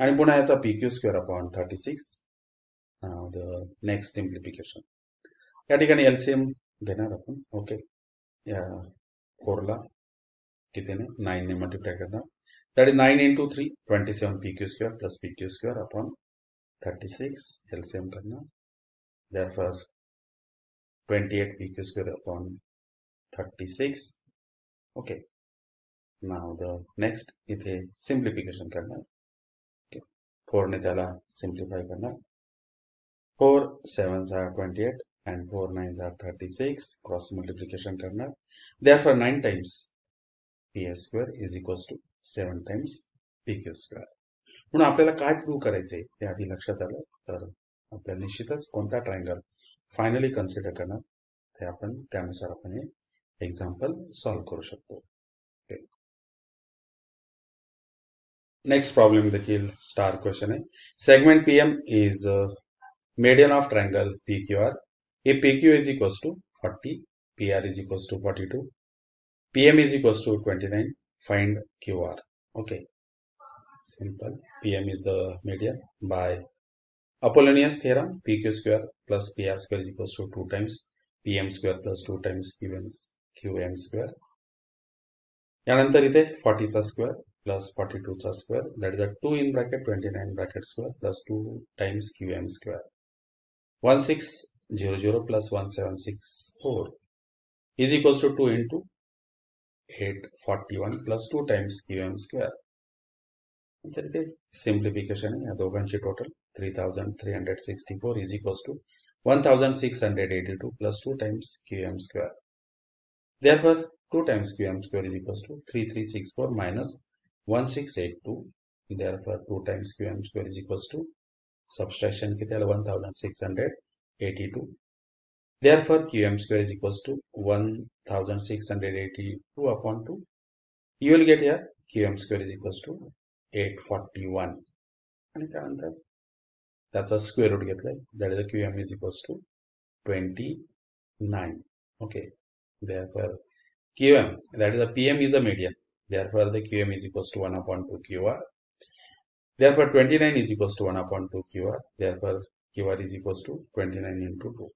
आणि पुन्हा याचा PQ square upon 36. Next simplification. या ठिकाणी एलसीएम घेणार आपण. ओके, या 4ला कितीने 9 ने मल्टिप्लाय करणार. That is 9 into 3 27 PQ square plus PQ square upon 36. LCM करणार. Therefore, 28 PQ square upon 36. Okay. Now the next इथे simplification करणार. Okay. 4 ने त्याला सिम्प्लिफाय करणार. 4 7s are 28 and 4 9s are 36. Cross multiplication करणार. Therefore 9 times PS square is equals to 7 times PQ square. म्हणून आपल्याला काय प्रूव्ह करायचंय ते आधी लक्षात आलं तर आपल्याला निश्चितच कोणता ट्रायंगल फायनली कन्सिडर करणार ते आपण त्यानुसार आपण हे एक्झाम्पल सॉल्व्ह करू शकतो. नेक्स्ट प्रॉब्लेम देखील स्टार क्वेश्चन आहे. Segment PM is median of triangle PQR. If PQ is equals to 40, PR is equals to 42, PM is equals to 29, find QR. Okay, simple. PM is the median by Apollonius theorem. PQ square plus PR square is equals to 2 times PM square plus 2 times QM square. यानंतर इथे 40 चा square plus 42 चा square, that is a 2 in bracket 29 bracket square plus 2 times QM square. 1600 plus 1764 is equals to 2 into 841 plus 2 times QM square. तर इथे simplification आहे. या दोघांची total 3364 is equals to 1682 plus 2 times QM square. Therefore 2 times QM square is equals to 3364 minus 1682. Therefore 2 times QM square is equals to subtraction किती आलं 1682. Therefore QM square is equals to 1682 upon 2. You will get here QM square is equals to 841 आणि त्यानंतर त्याचा square root घेतलाय, that is the QM is equals to 29. Okay, therefore QM, that is the PM is the median, therefore the QM is equals to 1 upon 2 QR. Therefore 29 is equals to 1 upon 2 QR. Therefore QR is equals to 29 into 2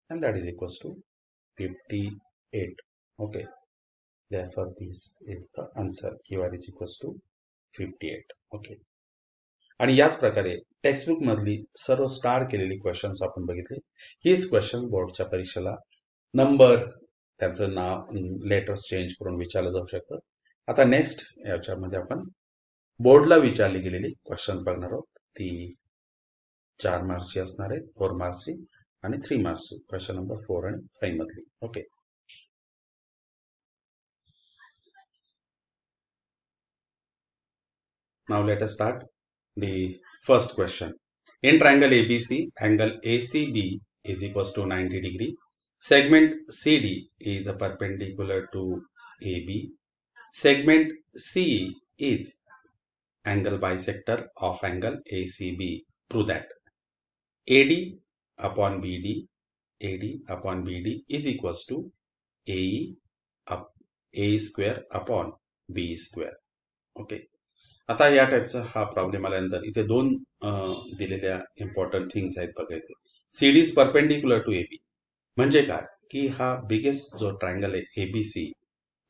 and that is equals to 58. Okay, therefore this is the answer. QR is equals to 58. Okay, आणि याच प्रकारे textbook मधली सर्व star केलेली questions आपण बघितले. हीच question बोर्डच्या परीक्षेला number त्याचं नाव लेटर्स चेंज करून विचारलं जाऊ शकतं. आता नेक्स्ट याच्यामध्ये आपण बोर्डला विचारली गेलेली क्वेश्चन बघणार आहोत. ती 4 मार्क्सची असणार आहे, 4 मार्क्सची आणि 3 मार्क्सची. क्वेश्चन नंबर 4 आणि 5 मधली. Okay, now let us start the first question. In triangle ABC, angle ACB is equals to 90 degree. Segment CD is a perpendicular to AB. Segment CE is angle bisector of angle ACB. Prove that AD upon BD is equals to AE square upon B square. Okay, आता या टाईपचा हा problem आल्यानंतर इथे दोन दिलेल्या important things आहेत बघायचे. CD is perpendicular to AB म्हणजे काय की हा बिगेस्ट जो ट्रायंगल आहे ABC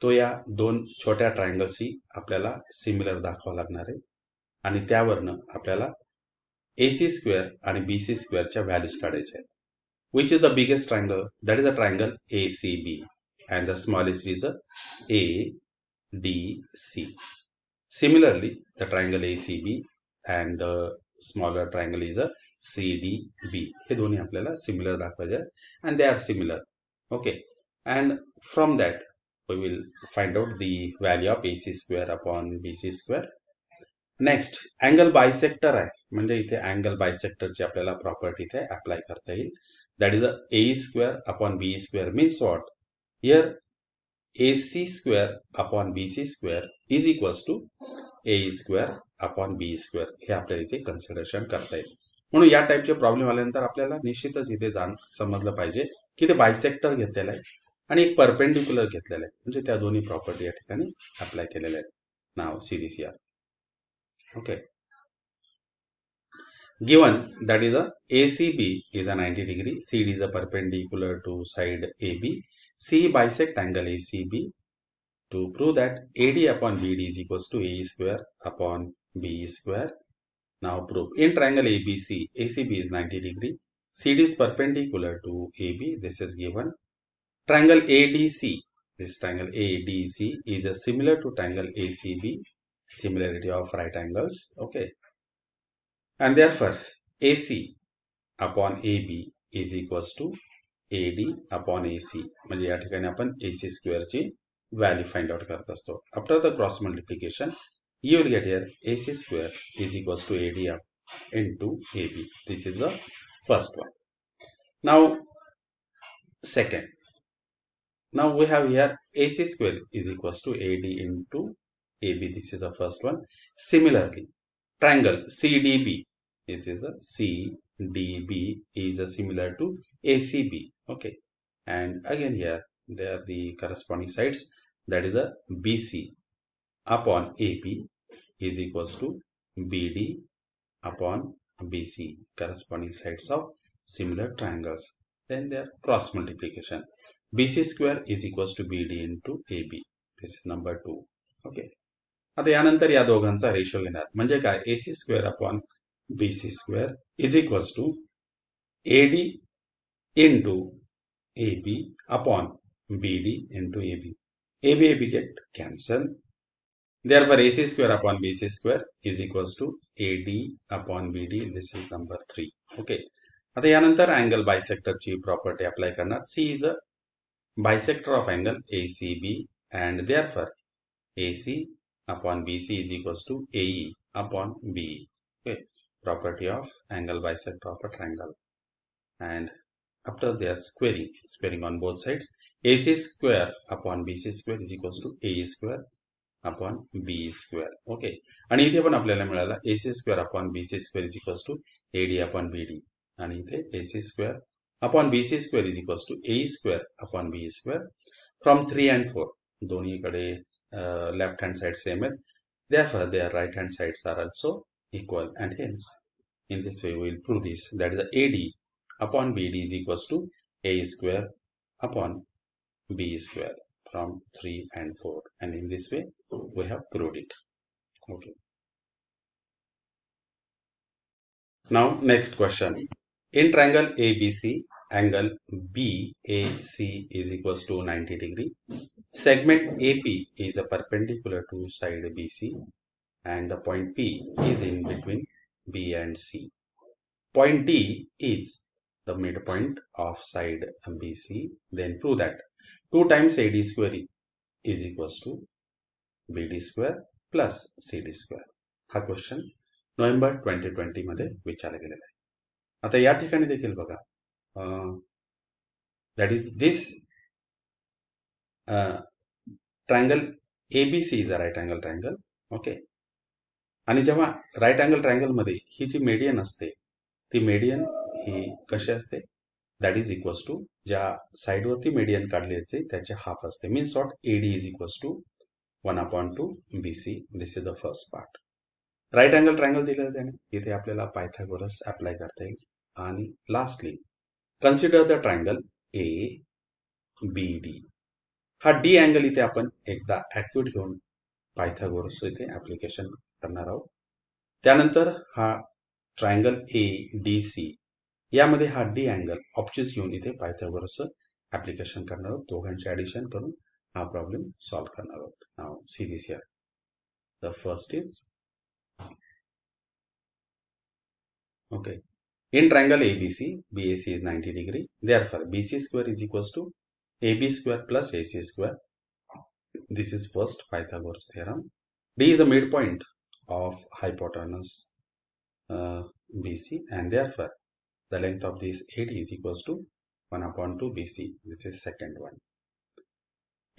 तो या दोन छोट्या ट्रायंगल्सशी आपल्याला सिमिलर दाखवावा लागणार आहे आणि त्यावरनं आपल्याला AC स्क्वेअर आणि BC स्क्वेअरच्या व्हॅल्यूज काढायच्या आहेत. Which is the biggest triangle? That is a triangle ACB and the smallest is ADC. Similarly, the triangle ACB and the smaller triangle is a CDB. हे दोन्ही आपल्याला सिमिलर दाखवायचे and they are similar. Okay, and from that we will find out the value of AC square upon BC square. Next, angle bisector आहे म्हणजे इथे angle bisector ची आपल्याला property इथे apply करता येईल. That is the AE square upon BE square means what? Here AC square upon BC square is equals to AE square upon BE square. हे आपल्याला इथे कन्सिडरेशन करता येईल. म्हणून या टाईपचे प्रॉब्लेम आल्यानंतर आपल्याला निश्चितच इथे समजलं पाहिजे की ते बायसेक्टर घेतलेलं आहे आणि एक परपेंडिक्युलर घेतलेलं आहे म्हणजे त्या दोन्ही प्रॉपर्टी या ठिकाणी अप्लाय केलेल्या आहेत. नाव CDCR. Okay, given that is a ACB is a 90 degree, CD is a perpendicular to side AB, C bisect angle ACB. To prove that AD upon BD is equals to AE square upon BE square. Now prove. In triangle ABC, ACB is 90 degree. CD is perpendicular to AB. This is given. Triangle ADC. This triangle ADC is a similar to triangle ACB. Similarity of right angles. Okay. and therefore AC upon AB is equals to AD upon AC. म्हणजे या ठिकाणी आपण AC square ची value find out करत असतो. After the cross multiplication, you will get here AC square is equals to AD into AB. This is the first one. Now second. Now we have here AC square is equals to AD into AB. This is the first one. Similarly, triangle CDB. This is the CDB is similar to ACB. Okay, and again here they are the corresponding sides. That is a BC upon AB is equals to BD upon BC, corresponding sides of similar triangles. Then their cross multiplication. BC square is equals to BD into AB. This is number 2. Okay. आता यानंतर या दोघांचा ratio घेणार म्हणजे काय AC square upon BC square is equals to AD into AB upon BD into AB. AB get cancel. Therefore, AC square upon BC square is equals to AD upon BD. This is number 3. Okay. आता यानंतर angle बायसेक्टरची property apply करणार. C is a bisector of angle ACB and therefore AC upon BC is equals to AE upon BE. Okay. Property of angle bisector of a triangle. And after they are squaring on both sides, AC square upon BC square is equals to AE square upon BE square. Okay. आणि इथे पण आपल्याला मिळाला AC square upon BC square is equals to AD upon BD. आणि इथे AC square upon BC square is equals to AE square upon BE square. From 3 and 4, दोन्हीकडे left hand side same आहेत. Therefore, their right hand sides are also equal and hence in this way we will prove this. That is the AD upon BD is equals to AE square upon BE square from 3 and 4. And in this way we have proved it. Okay. Now next question. In triangle ABC, angle BAC is equals to 90 degree. Segment AP is a perpendicular to side BC and the point P is in between B and C. Point D is the midpoint of side BC. Then prove that 2 times AD square is equals to BD square plus CD square. हा question November 2020 मध्ये विचारला गेलेला आहे. आता या ठिकाणी देखील बघा that is this triangle ABC is a right angle triangle. Okay. आणि जेव्हा राईट अँगल ट्रायंगल मध्ये ही जी मीडियन असते ती मीडियन ही कशी असते दॅट इज इक्वल्स टू ज्या साईडवरती मीडियन काढली असते त्याचे हाफ असते means what AD is equals to 1/2 BC. This is the first part. Right angle triangle दिलेलं त्याने इथे आपल्याला पायथागोरस अप्लाय करता येईल. आणि lastly consider the triangle ABD. हा डी अँगल इथे आपण एकदा ऍक्युट घेऊन पायथागोरस इथे ऍप्लिकेशन करणार आहोत. त्यानंतर हा ट्रायंगल ADC यामध्ये हा डी अँगल ऑब्च्युज घेऊन इथे पायथागोरस ऍप्लिकेशन करणार आहोत. दोघांचे ऍडिशन करून हा प्रॉब्लेम सॉल्व्ह करणार आहोत. Now see this here. The first is okay. In triangle ABC, BAC is 90 degree. Therefore, BC square is equals to AB square plus AC square. This is first Pythagoras theorem. D is the midpoint of hypotenuse BC and therefore the length of this AD is equals to 1/2 BC. This is second one.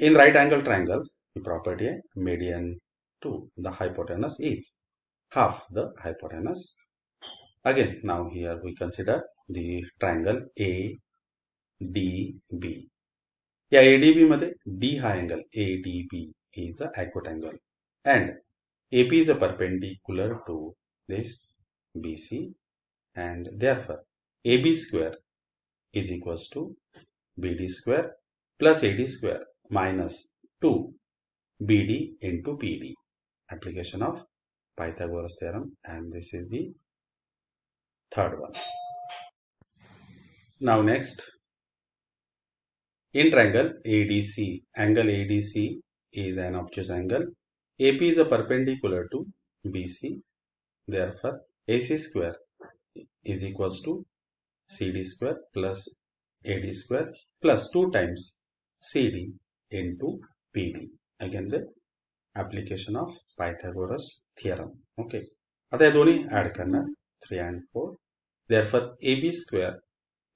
In right angle triangle, the property median to the hypotenuse is half the hypotenuse. Again, now here we consider the triangle ADB. या ADB मध्ये D हा angle ADB is a acute angle and AP is a perpendicular to this BC and therefore AB square is equals to BD square plus AD square minus 2 BD into PD. Application of Pythagoras theorem, and this is the third one. Now next, in triangle ADC, angle ADC is an obtuse angle. AP is a perpendicular to BC. Therefore, AC square is equals to CD square plus AD square plus 2 times CD into PD. Again the application of Pythagoras theorem. Okay. आता हे दोन्ही add करणार 3 and 4. Therefore AB square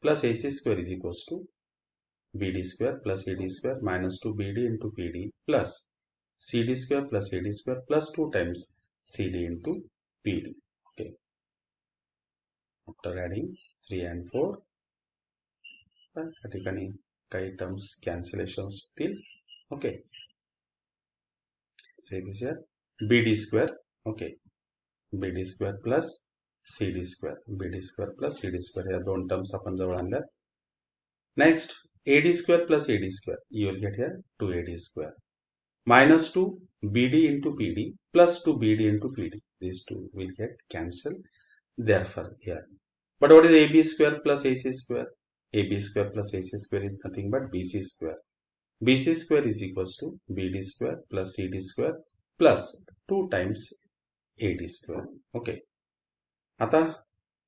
plus AC square is equals to BD square plus AD square minus 2BD into PD plus CD square plus AD square plus 2 times CD into PD. Okay. After adding 3 and 4, या ठिकाणी काही terms कॅन्सलेशन्स होतील. Okay. से this here BD square. Okay. BD square plus CD square. BD square plus CD square या दोन terms आपण जवळ आणल्यात. Next AD square plus AD square. You will get here 2AD square. Minus 2 BD into PD plus 2 BD into PD. These two will get cancelled. Therefore here. But what is AB square plus AC square? AB square plus AC square is nothing but BC square. BC square is equals to BD square plus CD square plus 2 times AD square. Okay. आता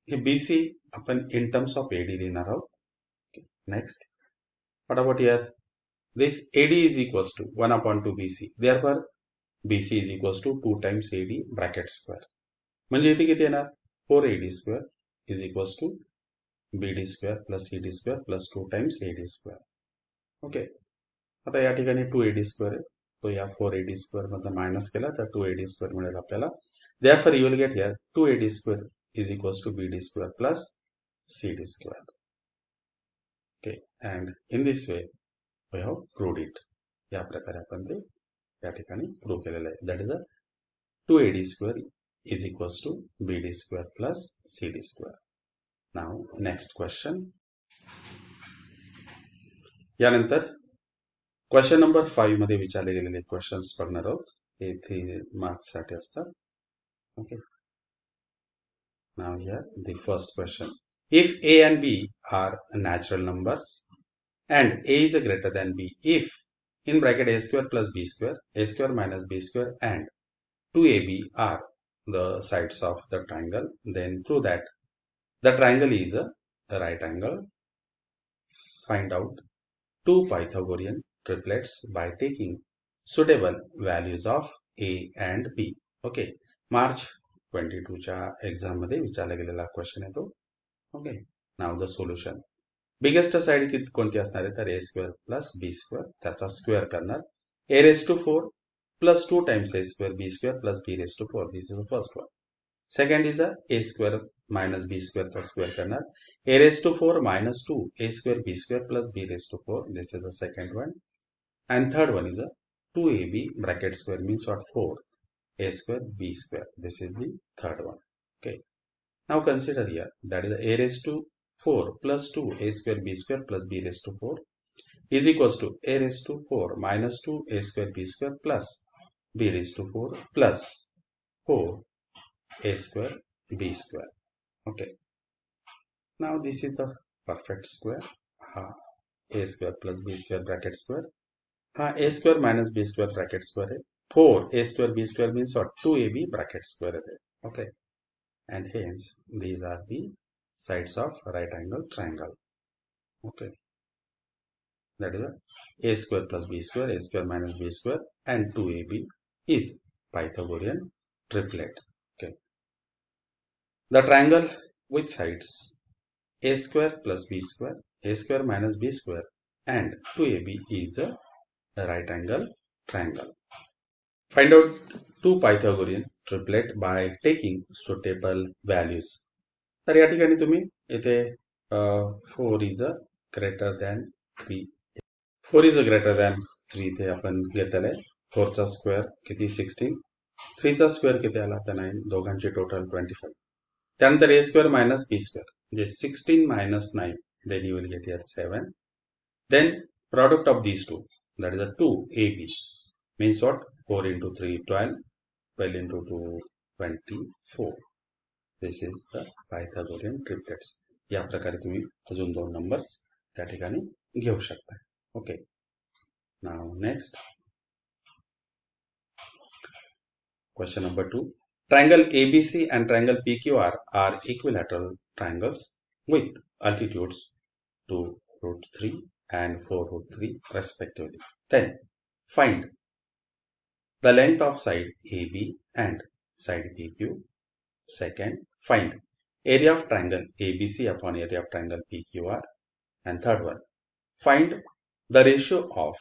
हे BC आपण in terms of AD लिहिणार आहोत. Okay. Next. What about here? This AD is equals to 1 upon 2 BC. Therefore BC is equals to 2 times AD bracket square. म्हणजे इथे किती येणार? 4AD square is equals to BD square plus CD square plus 2 times AD square. Okay. आता या ठिकाणी 2AD square आहे. तो या 4AD square मधला मायनस केला तर 2AD square मिळेल आपल्याला. Therefore you will get here 2AD square is equals to BD square plus CD square. Okay. And in this way we have proved it. या प्रकारे आपण ते या ठिकाणी प्रूव्ह केलेलं आहे. That is a 2AD square is equals to BD square plus CD square. Now next question. यानंतर question number 5 मध्ये विचारले गेलेले क्वेश्चन्स बघणार आहोत. हे 3 मार्क्स साठी असतात. Okay. Now here the first question. If A and B are natural numbers and A is greater than B, if in bracket A square plus B square, A square minus B square and 2AB are the sides of the triangle, then prove that the triangle is a right angle. Find out two Pythagorean triplets by taking suitable values of A and B. Okay. March 22 च्या exam मध्ये विचारला गेलेला question आहे तो. Okay. Now the solution. Biggest side किती कोणती असणार आहे तर A square plus B square त्याचा स्क्वेअर करणार. A raised to 4 plus 2 times A square B square plus B raised to 4. This is the first one. Second is a square minus B square चा square करणार. A raised to 4 minus 2 A square B square plus B raised to 4. This is the second one. And third one is a 2AB bracket square means what? 4 A square B square. This is the third one. Okay. Now consider here that is A raised to 4 plus 2 A square B square plus B raised to 4 is equals to A raised to 4 minus 2 A square B square plus B raised to 4 plus 4 A square B square. Okay. Now this is the perfect square. A square plus B square bracket square. A square minus B square bracket square है. 4 A square B square means what? 2AB bracket square है. Okay. And hence these are the sides of right angle triangle. Okay. That is A square plus B square, A square minus B square and 2AB is Pythagorean triplet. Okay. The triangle with sides A square plus B square, A square minus B square and 2AB is a right angle triangle. Find out two Pythagorean triplet by taking suitable values. तर या ठिकाणी तुम्ही इथे 4 is a greater than 3. 4 is a greater than 3 इथे आपण घेतलेलं आहे. 4 चा स्क्वेअर किती 16. 3 चा स्क्वेअर किती आला तर 9. दोघांची टोटल 25. त्यानंतर A square minus B square. Just 16 minus 9. Then you will get here 7. Then product of these two. That is a 2AB. Means what? 4 into 3, 12. 12 into 2, 24. This is the Pythagorean triplets. या प्रकारे तुम्ही अजून दोन numbers त्या ठिकाणी घेऊ शकता. Okay. Now next. Question number 2. Triangle ABC and triangle PQR are equilateral triangles with altitudes 2 root 3 and 4 root 3 respectively. Then find the length of side AB and side PQ. Second, find area of triangle ABC upon area of triangle PQR. And third one, find the ratio of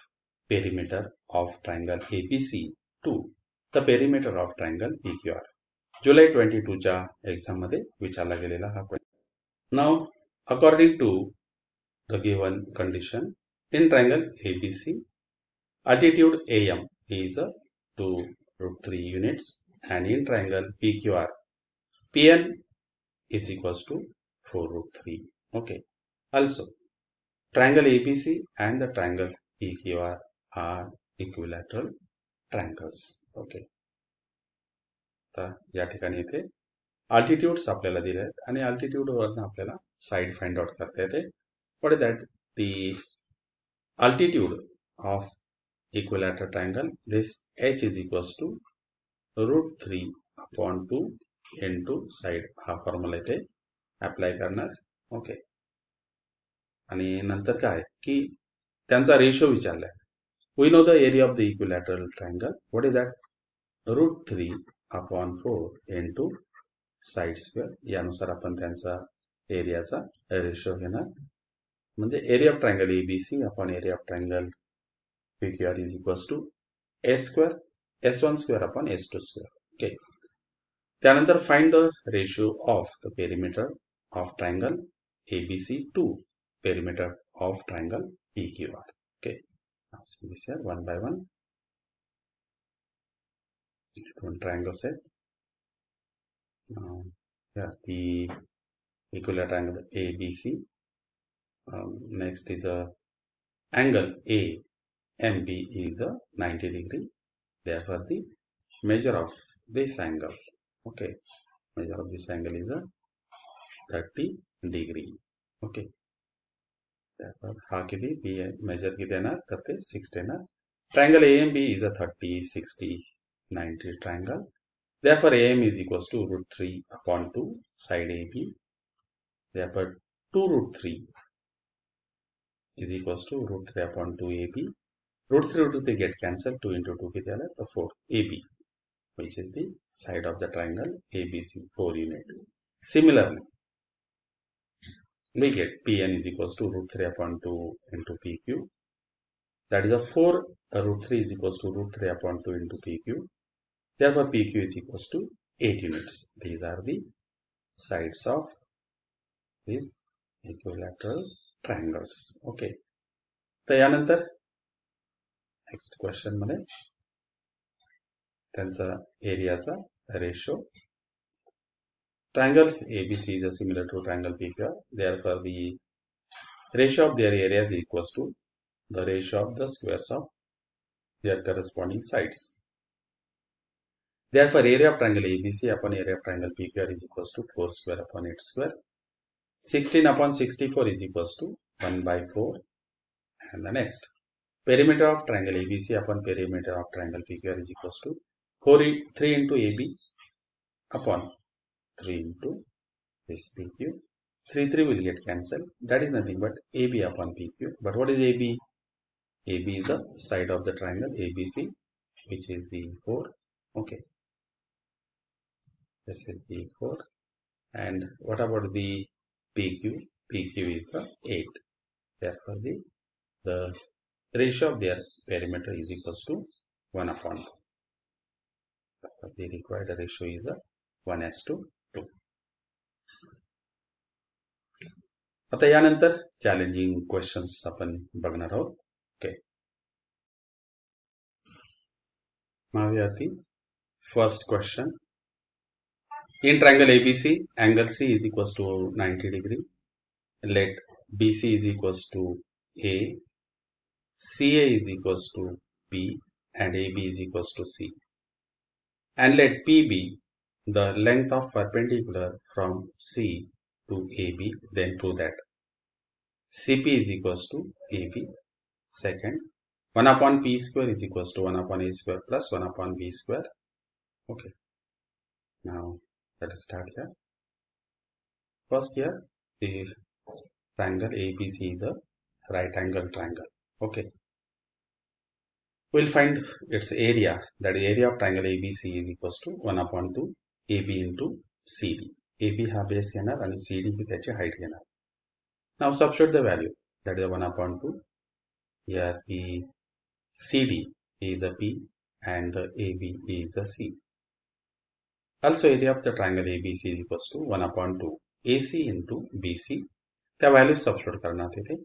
perimeter of triangle ABC to the perimeter of triangle PQR. जुलै 22च्या exam मध्ये विचारला गेलेला हा question. Now according to the given condition in triangle ABC, altitude AM is 2 root 3 units, and in triangle PQR, PN is equals to 4 root 3. Okay. Also, triangle ABC and the triangle PQR are equilateral triangles. Okay. तर या ठिकाणी इथे altitudes आपल्याला दिले आहेत आणि altitude वरून आपल्याला साइड फाइंड आउट करता येते. What is that? The altitude of equilateral triangle, this h is equals to √3 upon 2 into side. हा फॉर्म्युला इथे अप्लाय करणार. ओके. आणि नंतर काय की त्यांचा रेशो विचारलाय. We know the area of the equilateral triangle. What is that? √3 upon 4 into side square. यानुसार आपण त्यांचा एरियाचा रेशो घेणार. म्हणजे area of triangle ABC upon area of triangle PQR is equals to a square S1 square upon S2 square. Okay. त्यानंतर find the ratio of the perimeter of triangle ABC to perimeter of triangle PQR. Okay. Now see this here one by one. दोन triangles आहेत. The equilateral triangle ABC. Next is a angle AMB is a 90 degree. Therefore, the measure of this angle, okay, measure of this angle is a 30 degree. Okay. Therefore, हा किती measure किती येणार तर ते 60 येणार. Triangle AMB is a 30, 60, 90 triangle. Therefore, AM is equals to √3 upon 2 side AB. Therefore, 2 root 3 is equals to √3 upon 2 AB. √3 root 3 get cancelled. 2 into 2 किती आला तर 4 AB, which is the side of the triangle ABC, 4 unit. Similarly, we get PN is equals to √3 upon 2 into PQ. That is a 4 √3 is equals to √3 upon 2 into PQ. Therefore, PQ is equals to 8 units. These are the sides of these equilateral triangles. Okay. तर यानंतर next question मध्ये त्यांचा एरियाचा ratio. Triangle ABC is similar to triangle PQR. Therefore, the ratio of their areas is equals to the ratio of the squares of their corresponding sides. Therefore, area of triangle ABC upon area of triangle PQR is equals to 4 square upon 8 square. 16 upon 64 is equals to 1 by 4. And the next, perimeter of triangle ABC upon perimeter of triangle PQR is equals to 3 into AB upon 3 into this PQ. 3 will get cancelled. That is nothing but AB upon PQ. But what is AB? AB is the side of the triangle ABC, which is the 4. Okay. This is the 4. And what about the PQ? PQ is the 8. Therefore, the ratio of their perimeter is equals to 1 upon 2. Therefore, the required ratio is a 1:2. आता यानंतर challenging questions आपण बघणार आहोत. Okay. Now we have the first question. In triangle ABC, angle C is equals to 90 degree. Let BC is equals to A, CA is equals to B, and AB is equals to C. And let P be the length of perpendicular from C to AB. Then prove that CP is equals to AB. Second, 1 upon P square is equals to 1 upon A square plus 1 upon B square. Okay. Now let us start here. First here, the triangle ABC is a right angle triangle. Okay. We'll find its area. That area of triangle ABC is equals to 1 upon 2 AB into CD. AB ha base घेणार आणि CD ही त्याची height घेणार. Now substitute the value. That is 1 upon 2. Here the CD is a P and the AB is a C. Also area of the triangle ABC is equals to 1 upon 2 AC into BC. The value substitute करना थे.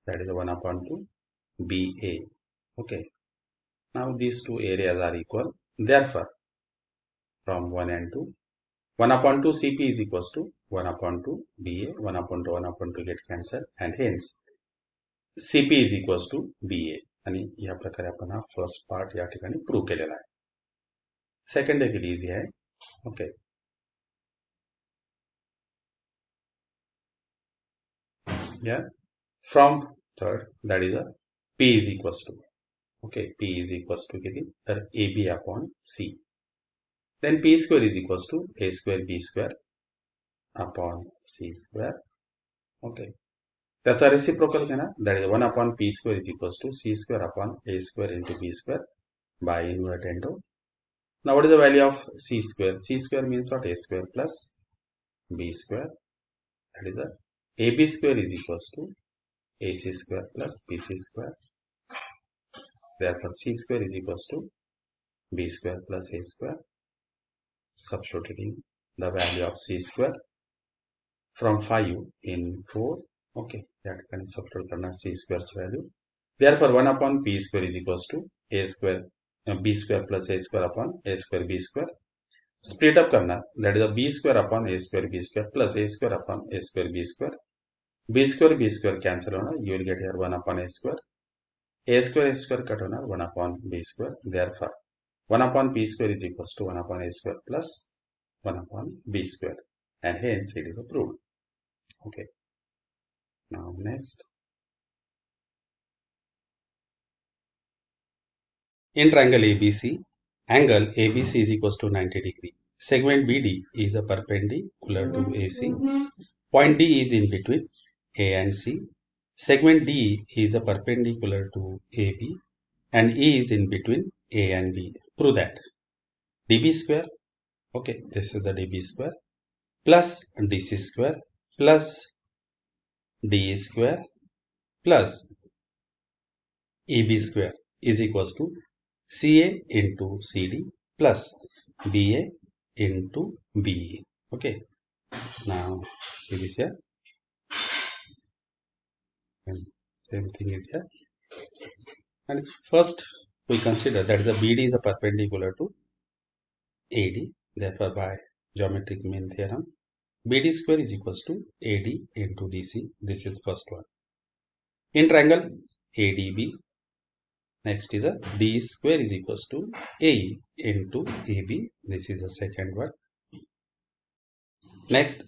That is 1 upon 2 BA. Okay. Now these two areas are equal. Therefore, from 1 and 2, 1 upon 2 CP is equals to 1 upon 2 BA, 1 upon 2 get cancelled, and hence CP is equals to BA. आणि या प्रकारे आपण हा first part या ठिकाणी prove केलेला आहे. Second देखील इझी आहे. ओके. या from third that is a P is equals to. Okay, P is equals to किती तर AB upon C. Then P square is equals to A square B square upon C square. Okay. त्याचा reciprocal घेणार. That is 1 upon P square is equals to C square upon A square into B square by inverse into. Now what is the value of C square? C square means what? A square plus B square. That is the AB square is equals to AC square plus BC square. Therefore, C square is equals to B square plus A square. Substituting the value of C square from 5 in 4. Okay, that can substitute करना C square value. Therefore, 1 upon P square is equals to A square B square plus A square upon A square B square. Split up करना, that is a B square upon A square B square plus A square upon A square B square. B square cancel होना, you will get here 1 upon A square. A square cut होना 1 upon B square. Therefore, 1 upon P square is equals to 1 upon A square plus 1 upon B square. And hence it is approved. Okay. Now next. In triangle ABC, angle ABC is equals to 90 degree. Segment BD is a perpendicular to AC. Point D is in between A and C. Segment D is a perpendicular to AB and E is in between A and B. Prove that. DB square, okay, this is the DB square, plus DC square, plus DE square, plus EB square is equals to CA into CD plus BA into BE. Okay. Now, see this here. And same thing is here. And first, we consider that the BD is a perpendicular to AD. Therefore, by geometric mean theorem, BD square is equals to AD into DC. This is first one. In triangle ADB, next is a D square is equals to AE into AB. This is the second one. Next,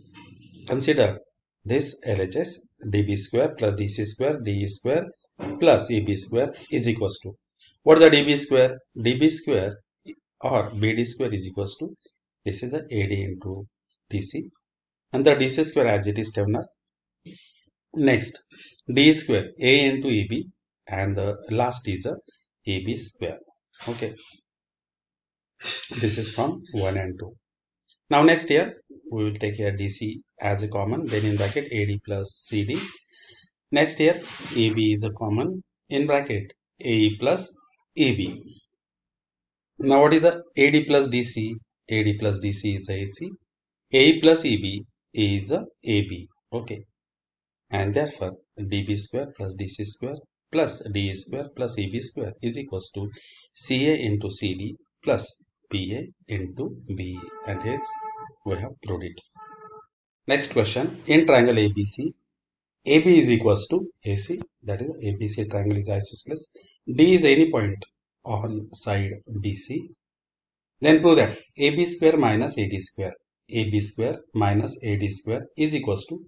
consider this LHS DB square plus DC square DE square plus EB square is equals to. What is the DB square? DB square or BD square is equals to, this is the AD into DC and the DC square as it is termed. Next, D square A into EB and the last is a AB square. Okay. This is from 1 and 2. Now next here, we will take here DC as a common, then in bracket AD plus CD. Next here, AB is a common, in bracket AE plus AB. Now what is the AD plus DC? AD plus DC is AC. AE plus EB is a AB. Okay. And therefore, DB square plus DC square plus DE square plus EB square is equals to CA into CD plus BA into BE. And hence, we have proved it. Next question. In triangle ABC, AB is equals to AC. That is, ABC triangle is isosceles. D is any point on side BC. Then prove that AB square minus AD square. AB square minus AD square is equals to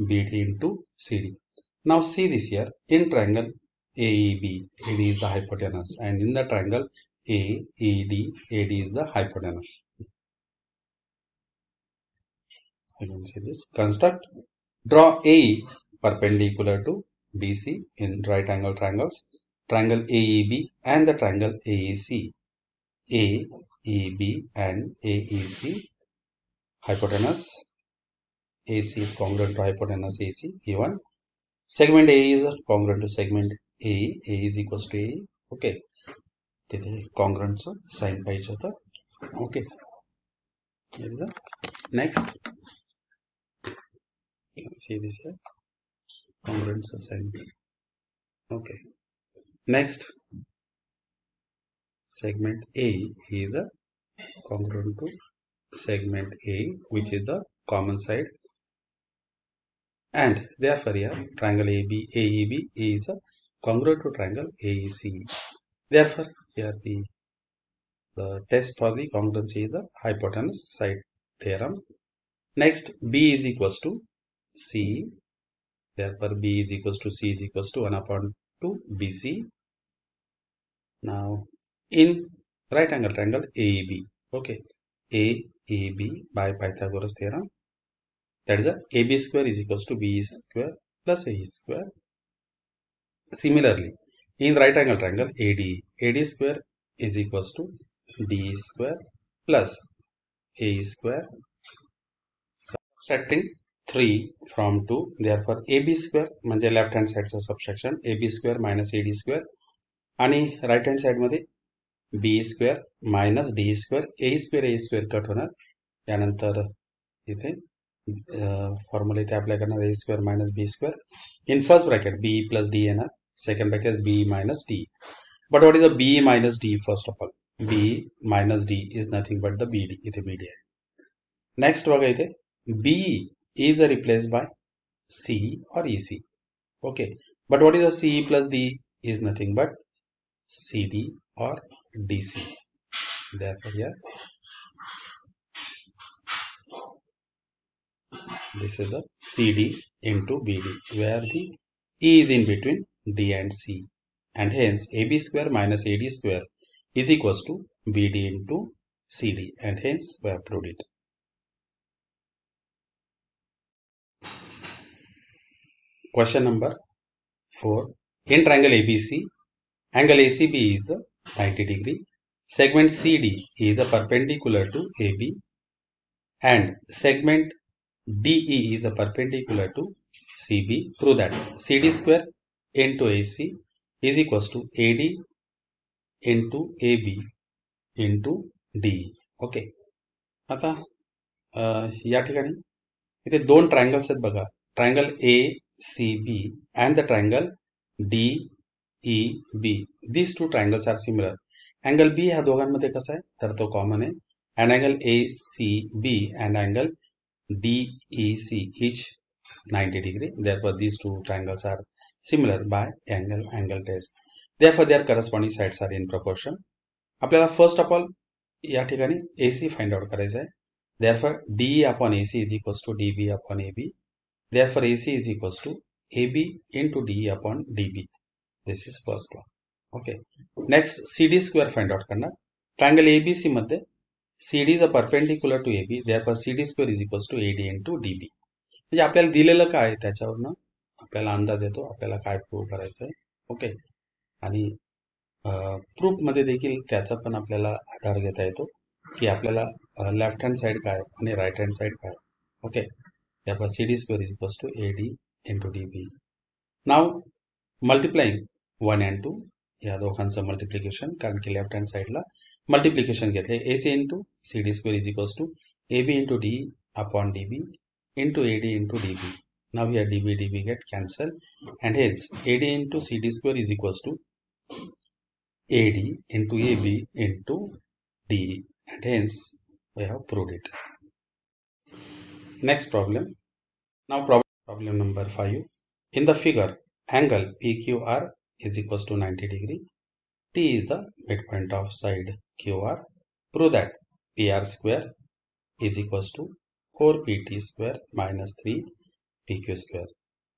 BD into CD. Now see this here. In triangle AEB, AD is the hypotenuse, and in the triangle AED, AD is the hypotenuse. You can see this. Construct. Draw AE perpendicular to BC in right angle triangles. Triangle AEB and the triangle AEC. AEB and AEC. Hypotenuse AC is congruent to hypotenuse AC. E1. Segment A is congruent to segment AE. A is equals to AE. Okay. तिथे congruent sign पाहिजे होता. Okay. Next. You can see this here. Congruent sign. Okay. Next. Segment A is a congruent to segment A, which is the common side, and therefore here triangle AEB is a congruent to triangle AEC. Therefore here the test for the congruency is the hypotenuse side theorem. Next, B is equals to C. Therefore B is equals to C is equals to 1 upon 2 BC. Now in right angle triangle AEB, okay, AEB by Pythagoras theorem, that is a AB square is equals to B square plus A square. Similarly, in right angle triangle AD square is equals to D square plus A square. Subtracting 3 from 2, therefore AB square म्हणजे left hand side subtraction, AB square minus AD square, आणि right hand side मध्ये B square minus D square, A square cut होणार. यानंतर इथे formula इथे apply करणार A square minus B square. In first bracket B plus D येणार, second bracket B minus D. But what is the B minus D first of all? B minus D is nothing but the BD. इथे BD आहे. Next बघा इथे B is replaced by C or EC. Okay. But what is the C plus D is nothing but CD or DC. Therefore here this is the CD into BD, where the E is in between D and C, and hence AB square minus AD square is equals to BD into CD, and hence we have proved it. Question number 4. In triangle ABC, angle ACB is 90 degree. Segment CD is a perpendicular to AB, and segment DE is a perpendicular to CB. Prove that CD square into AC is equals to AD into AB into DE. Okay. आता या ठिकाणी इथे दोन triangles आहेत बघा, triangle ACB and the triangle DEB. These two triangles are similar. Angle B ह्या दोघांमध्ये कसा आहे तर तो कॉमन आहे, and angle ACB and angle DEC each 90 degree. Therefore these two triangles are similar by angle test. Therefore their corresponding sides are in proportion. आपल्याला first of all या ठिकाणी AC find out करायचं आहे. Therefore DE upon AC is equals to DB upon AB. Therefore AC is equals to AB into DE upon DB. This is first one. Okay. Next CD square find out करणार. Triangle ABC मध्ये CD is a perpendicular to AB. Therefore CD square is equals to AD into DB. म्हणजे आपल्याला दिलेलं काय त्याच्यावरनं आपल्याला अंदाज येतो आपल्याला काय प्रूव्ह करायचं आहे. ओके. आणि प्रूफ मध्ये देखील त्याचा पण आपल्याला आधार घेता येतो की आपल्याला लेफ्ट हँड साइड काय आणि राइट हँड साइड काय. Okay. therefore CD square is equals to AD into DB. Now multiplying 1 and 2 या दोघांचं मल्टिप्लिकेशन, कारण की लेफ्ट हँड साइडला मल्टिप्लिकेशन घेतले. AC into CD square is equals to AB into D upon DB into AD into DB. Now here DB get cancelled, and hence AD into CD square is equals to AD into AB into D, and hence we have proved it. Next problem. Now problem number 5. In the figure, angle PQR is equals to 90 degree. T is the midpoint of side QR. Prove that PR square is equals to 4PT square minus 3PQ square.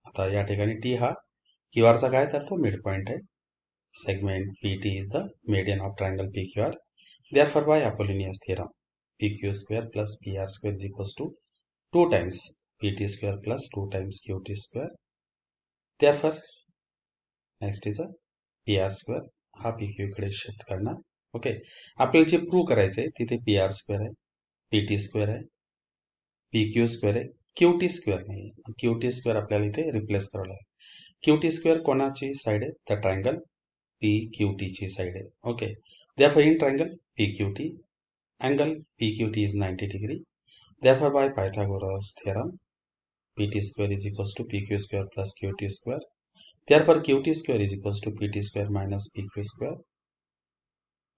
आता या ठिकाणी T हा QR चा काय तर तो midpoint आहे. Segment PT is the median of triangle PQR. Therefore by Apollonius theorem, PQ square plus PR square is equals to 2 times pt square plus 2 times qt square. Therefore, next is a pr square. हा pq इकडे shift करणार. Okay, आपल्याला जे prove करायचं आहे तिथे pr square आहे, pt square आहे, pq square आहे, qt स्क्वेअर नाही. qt स्क्वेअर आपल्याला इथे रिप्लेस करावं लागेल. qt स्क्वेअर कोणाची साइड आहे? तर ट्रायंगल pqt ची साइड आहे. Okay, therefore in triangle pqt, angle pqt is 90 degree. Therefore by Pythagoras theorem, pt square is equals to pq square plus qt square. Therefore qt square is equals to pt square minus pq square.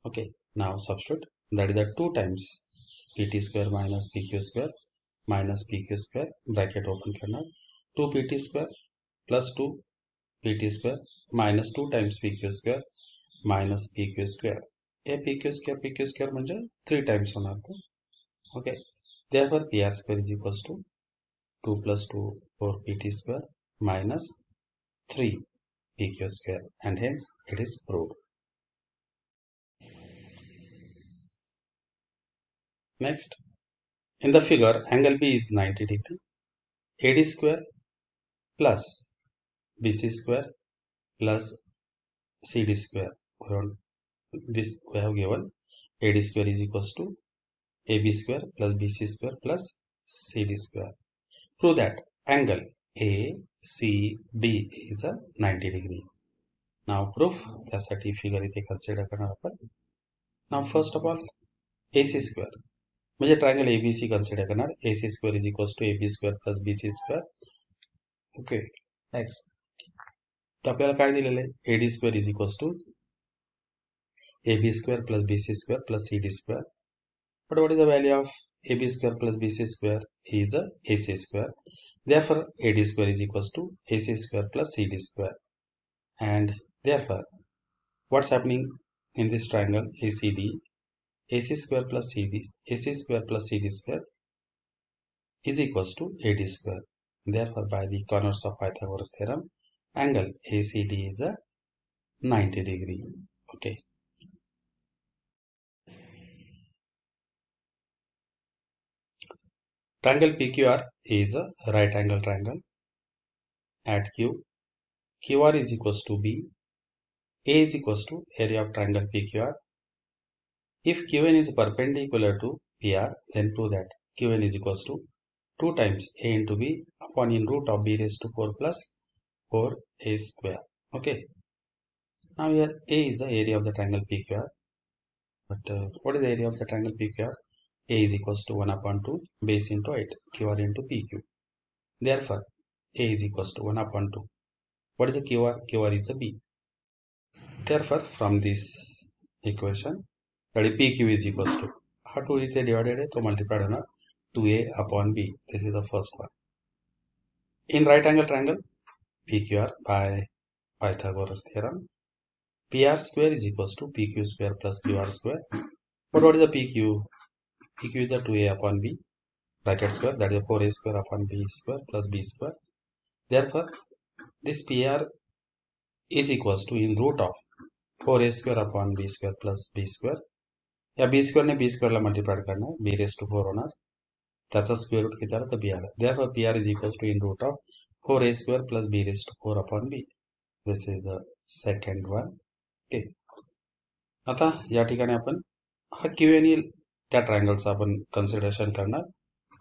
Okay, now substitute, that is that 2 times pt square minus pq square bracket open करना, 2 pt square plus 2 pt square minus 2 times pq square minus pq square. ये pq square म्हणजे 3 times होणार तो. Okay, therefore pr square is equals to 2 plus 2 4 pt square minus 3 pq square, and hence it is proved. Next, in the figure, angle B is 90 degree. AD square plus BC square plus CD square. This we have given. AD square is equals to AB square plus BC square plus CD square. Prove that angle ACD is a 90 degree. Now proof, त्यासाठी figure इथे consider करणार आपण. Now first of all, AC square म्हणजे triangle ABC consider करणार. AC square is equals to AB square plus BC square. Okay, next, तर आपल्याला काय दिलेलं आहे? AD square is equals to AB square plus BC square plus CD square. But what is the value of AB square plus BC square? Is a AC square. Therefore, AD square is equals to AC square plus CD square. And therefore, what's happening in this triangle ACD? AC square plus CD square is equals to AD square. Therefore, by the corners of Pythagoras theorem, angle ACD is a 90 degree. Okay. Triangle PQR is a right angle triangle. At Q, QR is equals to B. A is equals to area of triangle PQR. If QN is perpendicular to PR, then prove that QN is equals to 2 times A into B upon in root of B raised to 4 plus 4A square. Okay. Now here A is the area of the triangle PQR. But what is the area of the triangle PQR? A is equals to 1 upon 2 base into 8 QR into PQ. Therefore, A is equals to 1 upon 2. What is the QR? QR is a B. Therefore, from this equation, that is PQ is equals to, how 2 is divided to multiplied on 2A upon B. This is the first one. In right angle triangle, PQR by Pythagoras theorem, PR square is equals to PQ square plus QR square. But what is the PQ? PQ is the 2A upon B bracket square, that is 4A square upon B square plus B square. Therefore, this PR is equals to in root of 4A square upon B square plus B square. या B square ने B square ला multiplied करना, B raised to 4 होणार, त्याचा square root किती आला तर B आला. Therefore, PR is equals to in root of 4A square plus B raised to 4 upon B. This is the second one. Okay. आता या ठिकाणी आपण हा QN त्या ट्रायंगलचा आपण कन्सिडरेशन करणार.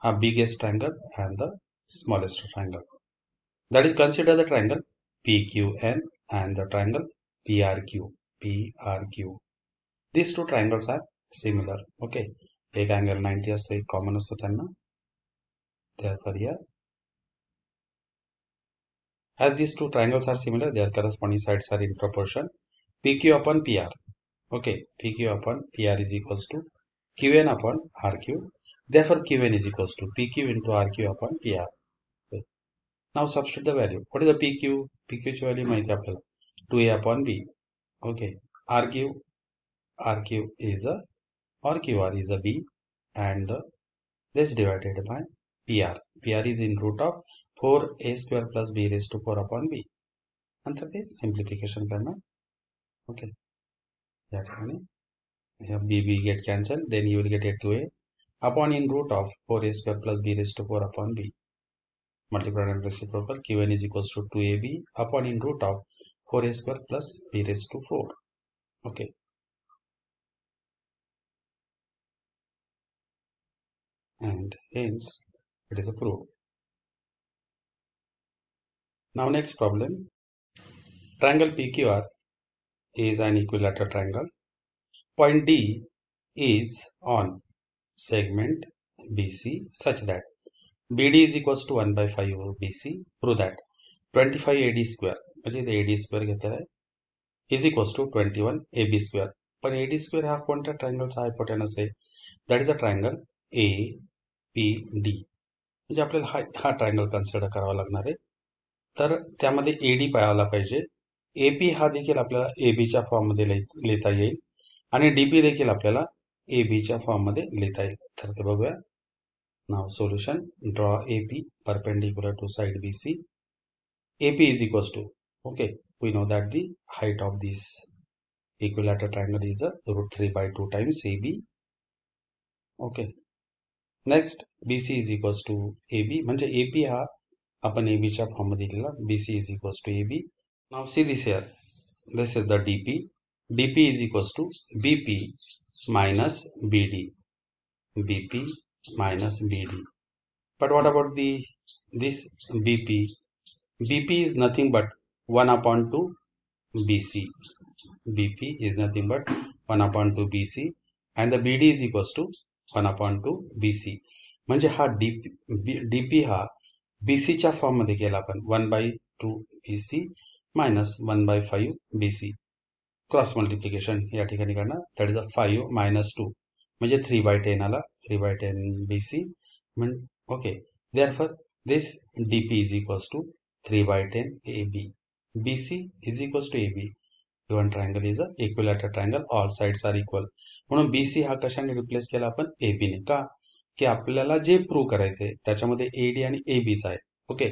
A biggest triangle and the smallest triangle. That is, consider the triangle PQN and the triangle PRQ. PRQ. These two triangles are similar. Okay. एक angle 90 असतो, एक common असतो त्यांना. Therefore, here, as these two triangles are similar, their corresponding sides are in proportion. PQ upon PR. Okay. PQ upon PR is equals to QN upon RQ. Therefore, QN is equals to PQ into RQ upon PR. Okay. Now substitute the value. What is the PQ? PQ ची value माहिती आपल्याला 2A upon B. Okay. RQ is a, or QR is a B, and this divided by PR. PR is in root of 4A square plus B raised to 4 upon B. नंतर ते simplification करना. Okay. या ठिकाणी B get cancelled, then you will get a 2A upon in root of 4a square plus b raised to 4 upon b. Multiplied and reciprocal. Qn is equals to 2ab upon in root of 4a square plus b raised to 4. Okay. And hence it is approved. Now next problem. Triangle PQR is an equilateral triangle. Point D is on segment BC such that BD is equals to 1 by 5 BC. Prove that 25 AD square म्हणजे इथे AD square घेतलेला आहे is equals to 21 AB square. पण AD square हा कोणत्या ट्रायंगलचा hypotenuse आहे? That is a triangle APD. म्हणजे आपल्याला हा ट्रायंगल कन्सिडर करावा लागणार आहे. तर त्यामध्ये AD पाहायला पाहिजे. AP हा देखील आपल्याला ABच्या फॉर्ममध्ये लिहिता येईल आणि DP देखील आपल्याला ABच्या फॉर्ममध्ये लिहिता येईल. तर ते बघूया. Now solution, draw AP perpendicular to side BC. AP is equals to, okay, we know that the height of this equilateral triangle is root 3 by 2 times AB. Okay. Next, BC is equals to AB. म्हणजे AP हा आपण ABच्या फॉर्ममध्ये लिहिला. BC is equals to AB. Now see this here. This is the DP. DP is equals to BP minus BD. BP minus BD. But what about this BP? BP is nothing but 1 upon 2 BC. BP is nothing but 1 upon 2 BC and the BD is equals to 1 upon 2 BC. म्हणजे हा DP हा BC च्या form मध्ये गेला आपण 1 by 2 BC minus 1 by 5 BC. Cross multiplication या ठिकाणी करणार. दॅट इज 5 minus 2 म्हणजे 3 by 10 आला. 3 by 10 BC. Okay. Therefore, this DP is equals to 3 by 10 AB. BC is equals to AB. Given triangle is a equilateral triangle. All sides are equal. म्हणून BC हा कशाने replace केला आपण AB ने. का की आपल्याला जे प्रूव्ह करायचे त्याच्यामध्ये AD आणि ABच आहे. ओके.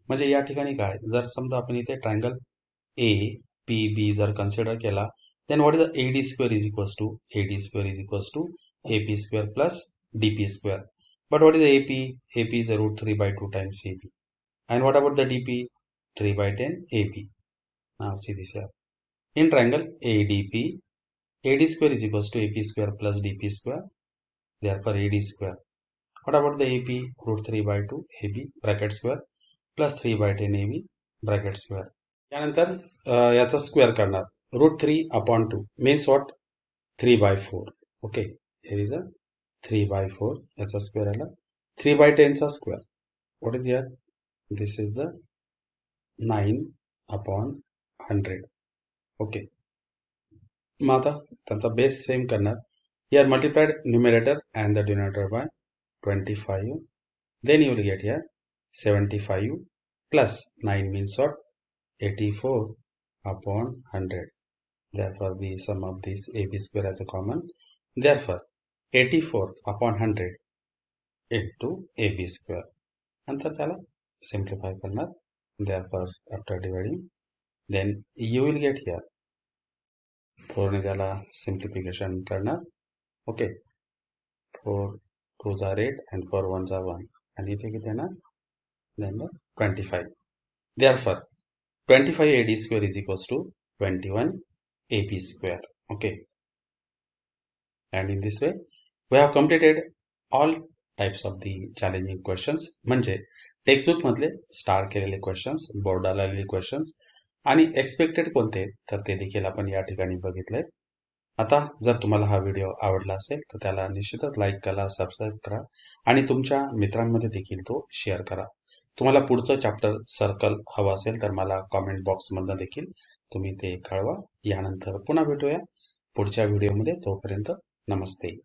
म्हणजे या ठिकाणी काय जर समजा आपण इथे ट्रायंगल APB जर कन्सिडर केला then what is the AD square is equals to AD square is equals to AP square plus DP square. But what is the AP? AP is a root 3 by 2 times AB. And what about the DP? 3 by 10 AB. Now see this here. In triangle ADP, AD square is equals to AP square plus DP square. Therefore AD square. What about the AP? Root 3 by 2 AB bracket square plus 3 by 10 AB bracket square. यानंतर याचा square करणार. Root 3 upon 2 means what? 3 by 4. Okay. Here is a 3 by 4. That's a square आला. 3 by 10 चा square. What is here? This is the 9 upon 100. Okay. मग आता त्यांचा base same करणार. Here multiplied numerator and the denominator by 25. Then you will get here 75 plus 9 means what? 84 upon 100. Therefore, the sum of this AB square as a common. Therefore, 84 upon 100 into AB square. Answer thala simplify karnar. Therefore, after dividing, then you will get here 4 ne thala simplification karnar. Okay. 4 2s are 8 and 4 1s are 1. And इथे किती येणार? Then the 25. Therefore, 25 AD square is equals to 21 AP square. Okay. And in this way, we have completed all types of the challenging questions. म्हणजे textbook मधले star केलेले questions, बोर्डाला आलेले questions आणि expected कोणते तर ते देखील आपण या ठिकाणी बघितले. आता जर तुम्हाला हा व्हिडिओ आवडला असेल तर त्याला निश्चितच लाईक करा, सबस्क्राईब करा आणि तुमच्या मित्रांमध्ये देखील तो शेअर करा. तुम्हाला पुढचं चॅप्टर सर्कल हवं असेल तर मला कॉमेंट बॉक्समधनं देखील तुम्ही ते कळवा. यानंतर पुन्हा भेटूया पुढच्या व्हिडिओमध्ये. तोपर्यंत नमस्ते.